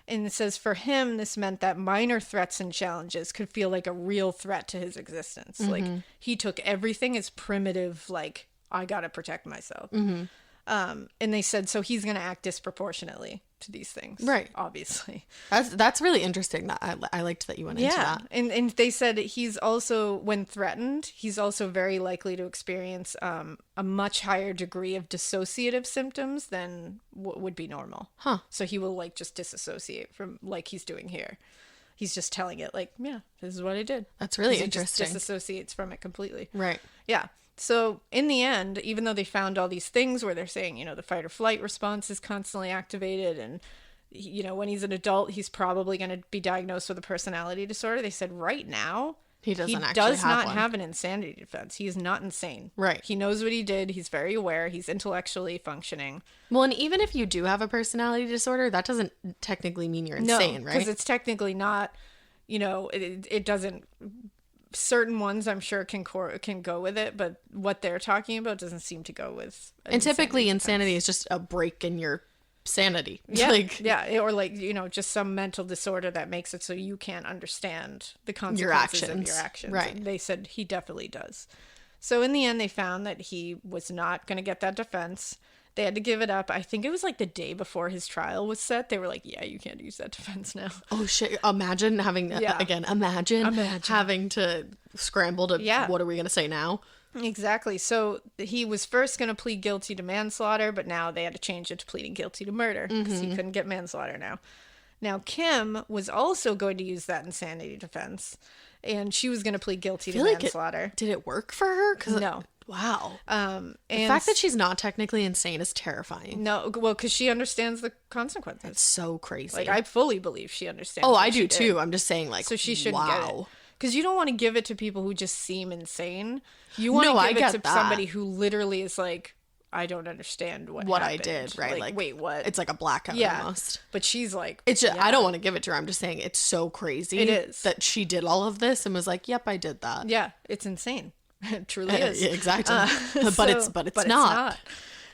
S5: And it says for him, this meant that minor threats and challenges could feel like a real threat to his existence. Mm-hmm. Like he took everything as primitive, like, I got to protect myself. Mm-hmm. And they said, so he's going to act disproportionately to these things.
S4: Right.
S5: Obviously.
S4: That's really interesting. That I liked that you went into that.
S5: And they said he's also, when threatened, he's also very likely to experience a much higher degree of dissociative symptoms than would be normal.
S4: Huh.
S5: So he will like just disassociate from like he's doing here. He's just telling it like, yeah, this is what I did.
S4: That's really
S5: interesting.
S4: interesting.
S5: He just disassociates from it completely.
S4: Right.
S5: Yeah. So in the end, even though they found all these things where they're saying, you know, the fight or flight response is constantly activated and, you know, when he's an adult, he's probably going to be diagnosed with a personality disorder. They said right now,
S4: he does
S5: not have an insanity defense. He is not insane.
S4: Right.
S5: He knows what he did. He's very aware. He's intellectually functioning.
S4: Well, and even if you do have a personality disorder, that doesn't technically mean you're insane, right?
S5: Because it's technically not, you know, it doesn't... Certain ones I'm sure can go with it, but what they're talking about doesn't seem to go with.
S4: And typically insanity is just a break in your sanity.
S5: Yeah, or like, you know, just some mental disorder that makes it so you can't understand the consequences of your actions.
S4: Right.
S5: And they said he definitely does. So in the end, they found that he was not going to get that defense. They had to give it up. I think it was like the day before his trial was set. They were like, yeah, you can't use that defense now.
S4: Oh, shit. Imagine having, imagine having to scramble to, what are we going to say now?
S5: Exactly. So he was first going to plead guilty to manslaughter, but now they had to change it to pleading guilty to murder because he couldn't get manslaughter now. Now, Kim was also going to use that insanity defense, and she was going to plead guilty to manslaughter.
S4: Did it work for her?
S5: No.
S4: Wow.
S5: And
S4: the fact that she's not technically insane is terrifying.
S5: No, well, because she understands the consequences.
S4: It's so crazy.
S5: Like, I fully believe she understands.
S4: Oh, I do too. I'm just saying, like,
S5: so she shouldn't get it. Because you don't want to give it to people who just seem insane. You want to give it to somebody who literally is like, I don't understand what
S4: I did, right?
S5: Like, wait, what?
S4: It's like a blackout almost.
S5: But she's like,
S4: it's just, I don't want to give it to her. I'm just saying it's so crazy.
S5: It is.
S4: That she did all of this and was like, yep, I did that.
S5: Yeah, it's insane. It truly is.
S4: Yeah, exactly. But it's not.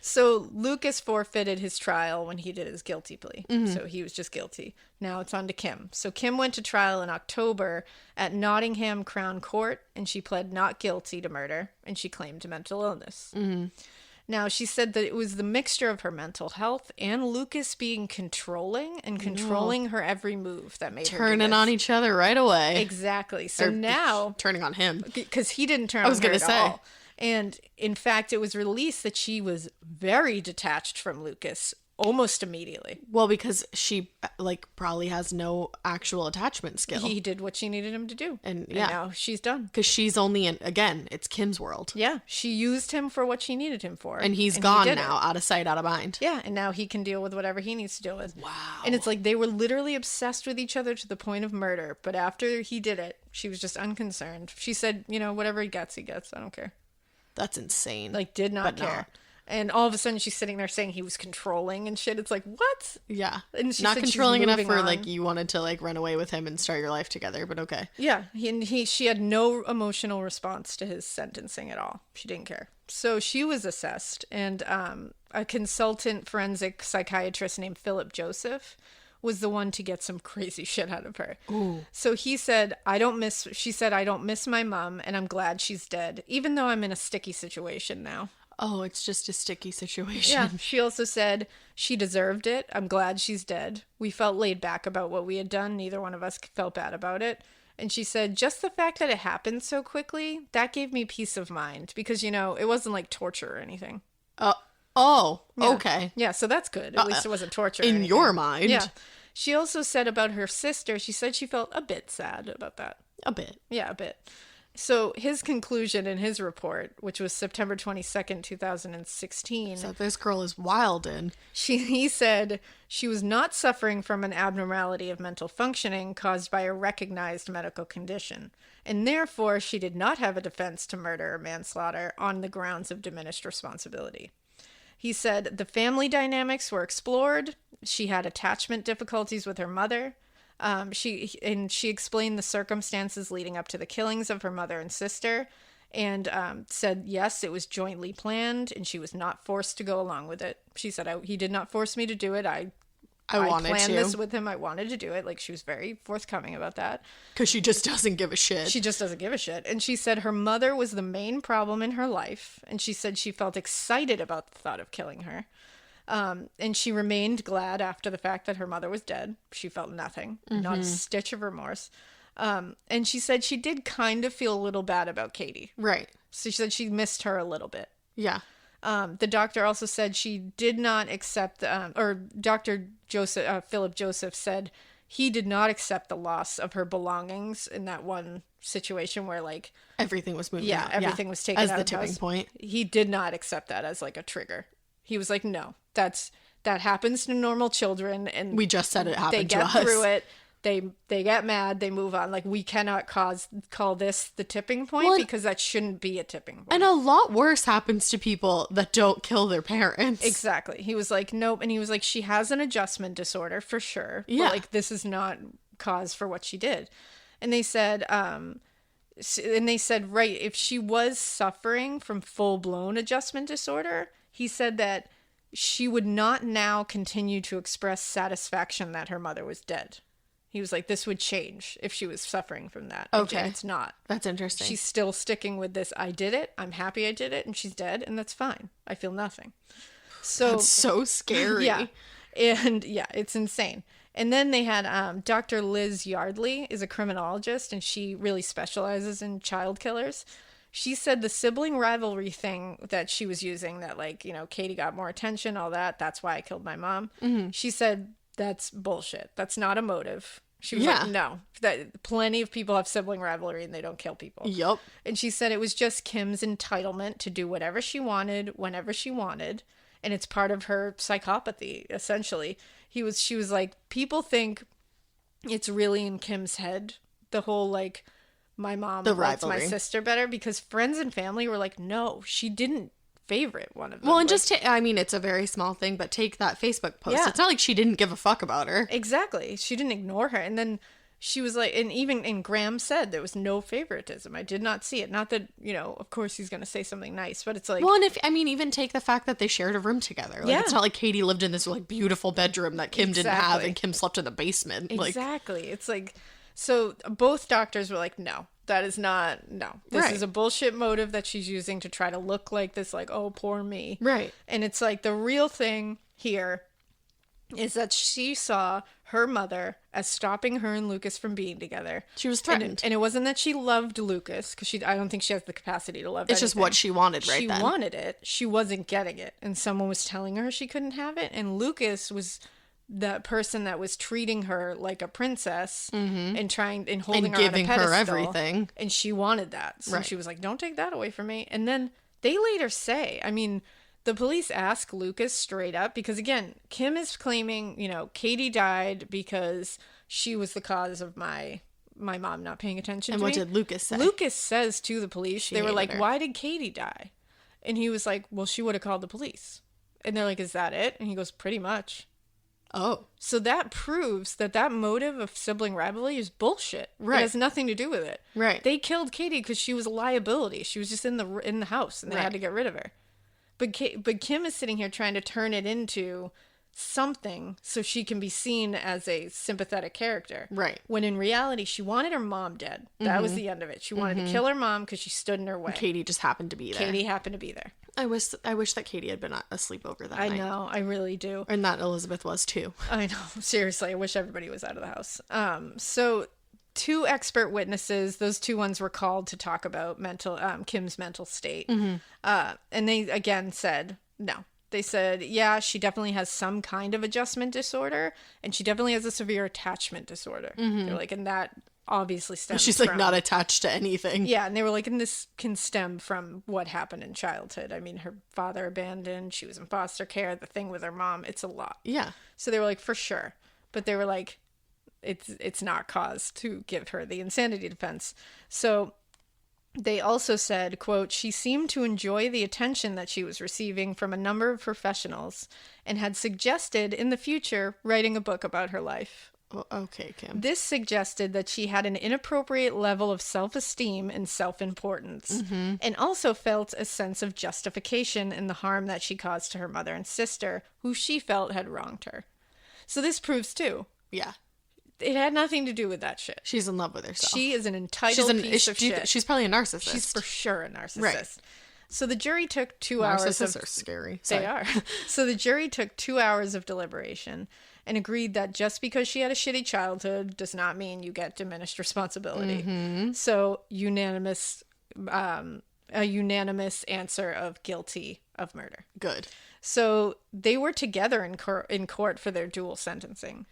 S5: So Lucas forfeited his trial when he did his guilty plea. So he was just guilty. Now it's on to Kim. So Kim went to trial in October at Nottingham Crown Court, and she pled not guilty to murder, and she claimed mental illness. Now, she said that it was the mixture of her mental health and Lucas being controlling and controlling her every move that made her
S4: turning on each other right away.
S5: Exactly. So now...
S4: Turning on him.
S5: Because he didn't turn on her at all. And in fact, it was released that she was very detached from Lucas almost immediately.
S4: Well, because she probably has no actual attachment skill.
S5: He did what she needed him to do.
S4: And
S5: now she's done.
S4: Because she's only again, it's Kim's world.
S5: Yeah. She used him for what she needed him for.
S4: And he's gone now, out of sight, out of mind.
S5: Yeah. And now he can deal with whatever he needs to deal with.
S4: Wow.
S5: And it's like they were literally obsessed with each other to the point of murder. But after he did it, she was just unconcerned. She said, you know, whatever he gets, he gets. I don't care.
S4: That's insane.
S5: Like, did not care. Not. And all of a sudden, she's sitting there saying he was controlling and shit. It's like, what?
S4: Yeah.
S5: And she
S4: not
S5: said
S4: controlling enough for,
S5: on.
S4: like, you wanted to, like, run away with him and start your life together, but okay.
S5: Yeah. She had no emotional response to his sentencing at all. She didn't care. So she was assessed, and a consultant forensic psychiatrist named Philip Joseph was the one to get some crazy shit out of her.
S4: Ooh.
S5: So she said, I don't miss my mom, and I'm glad she's dead, even though I'm in a sticky situation now.
S4: Oh, it's just a sticky situation.
S5: Yeah. She also said she deserved it. I'm glad she's dead. We felt laid back about what we had done. Neither one of us felt bad about it. And she said, just the fact that it happened so quickly, that gave me peace of mind. Because, you know, it wasn't like torture or anything.
S4: Okay.
S5: Yeah, so that's good. At least it wasn't torture.
S4: In your mind.
S5: Yeah. She also said about her sister, she said she felt a bit sad about that.
S4: A bit.
S5: Yeah, a bit. So his conclusion in his report, which was September 22nd, 2016.
S4: So this girl is wild
S5: he said she was not suffering from an abnormality of mental functioning caused by a recognized medical condition. And therefore, she did not have a defense to murder or manslaughter on the grounds of diminished responsibility. He said the family dynamics were explored. She had attachment difficulties with her mother. She explained the circumstances leading up to the killings of her mother and sister, and said, yes, it was jointly planned, and she was not forced to go along with it. She said, he did not force me to do it. I
S4: I
S5: planned this with him. I wanted to do it. Like, she was very forthcoming about that.
S4: Because she just doesn't give a shit.
S5: She just doesn't give a shit. And she said her mother was the main problem in her life. And she said she felt excited about the thought of killing her. And she remained glad after the fact that her mother was dead. She felt nothing, not a stitch of remorse. And she said she did kind of feel a little bad about Katie.
S4: Right.
S5: So she said she missed her a little bit.
S4: Yeah.
S5: The doctor also said she did not accept, or Dr. Philip Joseph said he did not accept the loss of her belongings in that one situation where, like,
S4: everything was moving.
S5: Yeah, everything was taken
S4: as
S5: out
S4: the
S5: of
S4: tipping
S5: house.
S4: Point.
S5: He did not accept that as like a trigger. He was like, no, that happens to normal children, and
S4: we just said it happened to us.
S5: They get through it. They get mad, they move on. Like, we cannot call this the tipping point, because that shouldn't be a tipping point.
S4: And a lot worse happens to people that don't kill their parents.
S5: Exactly. He was like, nope. And he was like, she has an adjustment disorder for sure. Yeah. But, like, this is not cause for what she did. And they said, right, if she was suffering from full-blown adjustment disorder, he said that she would not now continue to express satisfaction that her mother was dead. He was like, this would change if she was suffering from that.
S4: Okay.
S5: It's not.
S4: That's interesting.
S5: She's still sticking with this, I did it, I'm happy I did it, and she's dead, and that's fine. I feel nothing. So
S4: that's so scary.
S5: Yeah. And yeah, it's insane. And then they had Dr. Liz Yardley is a criminologist, and she really specializes in child killers. She said the sibling rivalry thing that she was using, that, like, you know, Katie got more attention, all that, that's why I killed my mom. Mm-hmm. She said that's bullshit. That's not a motive. She was like, no, that plenty of people have sibling rivalry and they don't kill people.
S4: Yep.
S5: And she said it was just Kim's entitlement to do whatever she wanted, whenever she wanted. And it's part of her psychopathy, essentially. She was like, people think it's really in Kim's head, the whole, like, my mom likes my sister better, because friends and family were like, no, she didn't favorite one of them.
S4: Well, and just I mean, it's a very small thing, but take that Facebook post. Yeah. It's not like she didn't give a fuck about her.
S5: Exactly. She didn't ignore her. And then she was like, and Graham said there was no favoritism. I did not see it. Not that, you know, of course he's going to say something nice, but it's like,
S4: well, and even take the fact that they shared a room together. Like, it's not like Katie lived in this, like, beautiful bedroom that Kim didn't have, and Kim slept in the basement.
S5: Exactly. It's like, so both doctors were like, no. That is not, no. This is a bullshit motive that she's using to try to look like this, like, oh, poor me.
S4: Right.
S5: And it's like, the real thing here is that she saw her mother as stopping her and Lucas from being together.
S4: She was threatened.
S5: And it wasn't that she loved Lucas, because I don't think she has the capacity to love
S4: It's anything. Just what she wanted then. She
S5: wanted it. She wasn't getting it. And someone was telling her she couldn't have it. And Lucas was the person that was treating her like a princess, and holding her on a pedestal, giving her everything, and she wanted that. So she was like, don't take that away from me. And then they later say, I mean, the police ask Lucas straight up, because again, Kim is claiming, you know, Katie died because she was the cause of my mom not paying attention to me.
S4: And what did Lucas say?
S5: Lucas says to the police, they were like, why did Katie die? And he was like, well, she would have called the police. And they're like, is that it? And he goes, pretty much.
S4: Oh. So
S5: that proves that motive of sibling rivalry is bullshit.
S4: Right.
S5: It has nothing to do with it.
S4: Right.
S5: They killed Katie because she was a liability. She was just in the house, and they had to get rid of her. But Kim is sitting here trying to turn it into something so she can be seen as a sympathetic character.
S4: Right.
S5: When in reality, she wanted her mom dead. That was the end of it. She wanted to kill her mom because she stood in her way.
S4: Katie just happened to be there.
S5: Katie happened to be there.
S4: I wish that Katie had been asleep over that night.
S5: I know. I really do.
S4: And that Elizabeth was too.
S5: I know. Seriously. I wish everybody was out of the house. So 2 expert witnesses, those 2 ones were called to talk about Kim's mental state. And they again said, no. They said, yeah, she definitely has some kind of adjustment disorder, and she definitely has a severe attachment disorder. They're like, and that obviously stems
S4: She's like not attached to anything.
S5: Yeah, and they were like, and this can stem from what happened in childhood. I mean, her father abandoned, she was in foster care, the thing with her mom, it's a lot.
S4: Yeah.
S5: So they were like, for sure. But they were like, it's not cause to give her the insanity defense. So they also said, quote, she seemed to enjoy the attention that she was receiving from a number of professionals and had suggested in the future writing a book about her life.
S4: Well, okay, Kim.
S5: This suggested that she had an inappropriate level of self-esteem and self-importance, and also felt a sense of justification in the harm that she caused to her mother and sister, who she felt had wronged her. So this proves too.
S4: Yeah.
S5: It had nothing to do with that shit.
S4: She's in love with herself.
S5: She is an entitled piece of shit.
S4: She's probably a narcissist.
S5: She's for sure a narcissist.
S4: Right.
S5: So the jury took 2 hours of...
S4: Narcissists are scary. Sorry.
S5: They are. So the jury took 2 hours of deliberation and agreed that just because she had a shitty childhood does not mean you get diminished responsibility. Mm-hmm. So a unanimous answer of guilty of murder.
S4: Good.
S5: So they were together in court for their dual sentencing.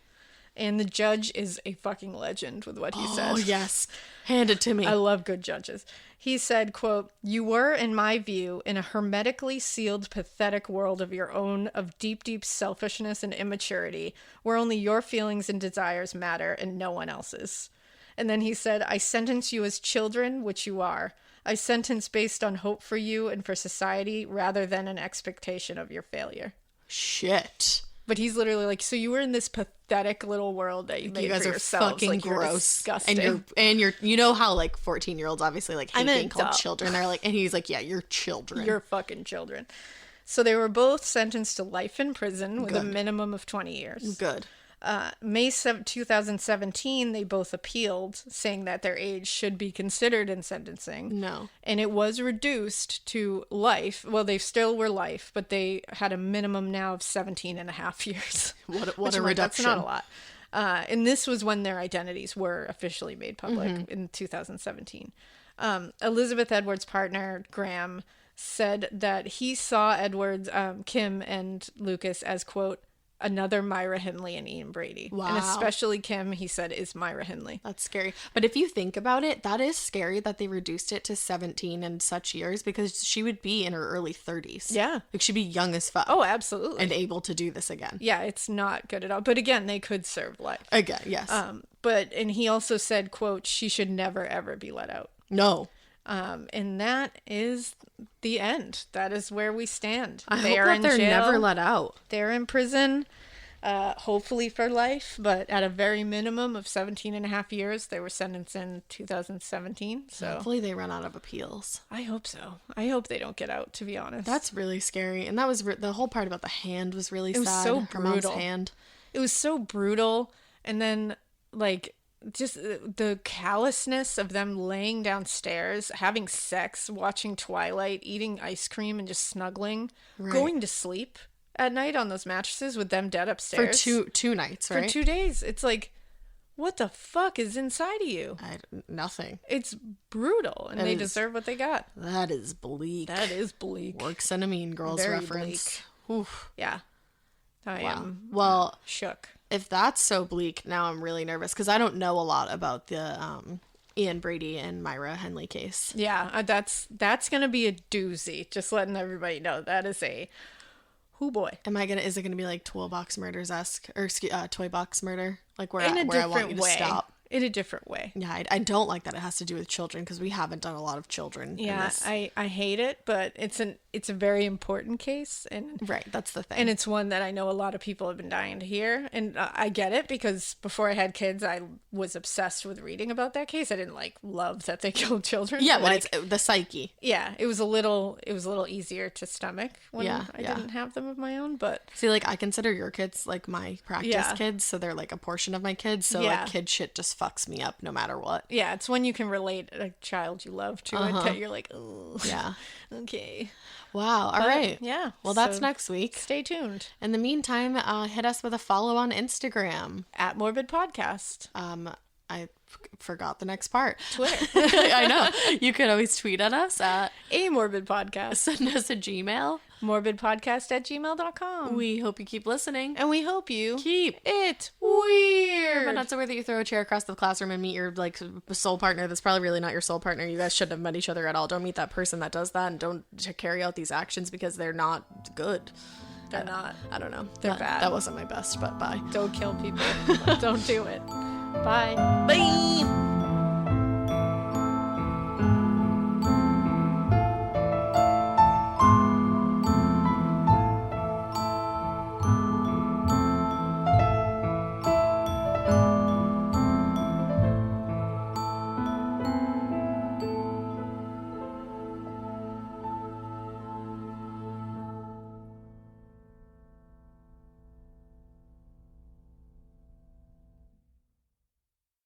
S5: And the judge is a fucking legend with what he said.
S4: Oh, yes. Hand it to me.
S5: I love good judges. He said, quote, "You were, in my view, in a hermetically sealed, pathetic world of your own, of deep, deep selfishness and immaturity, where only your feelings and desires matter and no one else's." And then he said, "I sentence you as children, which you are. I sentence based on hope for you and for society rather than an expectation of your failure."
S4: Shit.
S5: But he's literally like, so you were in this pathetic little world that you made
S4: guys
S5: for
S4: are
S5: yourselves.
S4: fucking
S5: like,
S4: gross.
S5: You're disgusting.
S4: And you're you know how like 14-year-olds obviously like hate
S5: I'm
S4: being
S5: an
S4: called
S5: adult.
S4: children. They're like, and he's like, yeah, you're children.
S5: You're fucking children. So they were both sentenced to life in prison with a minimum of 20 years.
S4: Good.
S5: May 2017, they both appealed, saying that their age should be considered in sentencing.
S4: No.
S5: And it was reduced to life. Well, they still were life, but they had a minimum now of 17 and a half years.
S4: What a reduction.
S5: That's not a lot. And this was when their identities were officially made public in 2017. Elizabeth Edwards' partner, Graham, said that he saw Edwards, Kim, and Lucas as, quote, another Myra Hindley and Ian Brady.
S4: Wow.
S5: And especially Kim, he said, is Myra Hindley.
S4: That's scary. But if you think about it, that is scary that they reduced it to 17 and such years, because she would be in her early 30s.
S5: Yeah.
S4: Like, she'd be young as fuck.
S5: Oh, absolutely.
S4: And able to do this again.
S5: Yeah, it's not good at all. But again, they could serve life.
S4: Again, yes.
S5: And he also said, quote, she should never, ever be let out.
S4: No.
S5: And that is the end. That is where we stand.
S4: I hope that they're never let out.
S5: They're in prison, hopefully for life, but at a very minimum of 17 and a half years. They were sentenced in 2017. So
S4: hopefully they run out of appeals.
S5: I hope so. I hope they don't get out, to be honest.
S4: That's really scary. And that was the whole part about the hand was really sad.
S5: It was so
S4: Her mom's
S5: brutal.
S4: hand.
S5: It was so brutal. And then, like, just the callousness of them laying downstairs, having sex, watching Twilight, eating ice cream, and just snuggling, going to sleep at night on those mattresses with them dead upstairs.
S4: For two nights, right?
S5: For 2 days. It's like, what the fuck is inside of you?
S4: Nothing.
S5: It's brutal, and they deserve what they got.
S4: That is bleak.
S5: That is bleak.
S4: Works in a Mean Girls
S5: Very
S4: reference. Oof.
S5: Yeah. I am shook.
S4: If that's so bleak, now I'm really nervous because I don't know a lot about the Ian Brady and Myra Hindley case.
S5: Yeah, that's gonna be a doozy. Just letting everybody know that is a boy.
S4: Is it gonna be like Toolbox Murders-esque or Toy Box Murder, like where I want you to stop?
S5: In a different way.
S4: Yeah, I don't like that it has to do with children because we haven't done a lot of children.
S5: Yeah, I hate it, but it's a very important case, and
S4: right, that's the thing,
S5: and it's one that I know a lot of people have been dying to hear, and I get it because before I had kids, I was obsessed with reading about that case. I didn't love that they killed children.
S4: Yeah, but it's the psyche.
S5: Yeah, it was a little easier to stomach when I didn't have them of my own. But
S4: see, I consider your kids like my practice kids, so they're like a portion of my kids. So kid shit just fucks me up no matter what.
S5: Yeah, it's when you can relate a child you love to it that you're like, oh,
S4: yeah,
S5: okay.
S4: Wow. All right.
S5: Yeah.
S4: Well, that's next week.
S5: Stay tuned.
S4: In the meantime, hit us with a follow on Instagram
S5: at Morbid Podcast.
S4: I forgot the next part.
S5: Twitter.
S4: I know. You could always tweet at us at
S5: a Morbid Podcast.
S4: Send us a Gmail.
S5: morbidpodcast@gmail.com.
S4: We hope you keep listening.
S5: And we hope you
S4: keep
S5: it weird.
S4: But not so weird that you throw a chair across the classroom and meet your soul partner. That's probably really not your soul partner. You guys shouldn't have met each other at all. Don't meet that person that does that, and don't carry out these actions because they're not good.
S5: They're not.
S4: I don't know.
S5: They're bad.
S4: That wasn't my best, but bye.
S5: Don't kill people. Don't do it. Bye.
S4: Bye.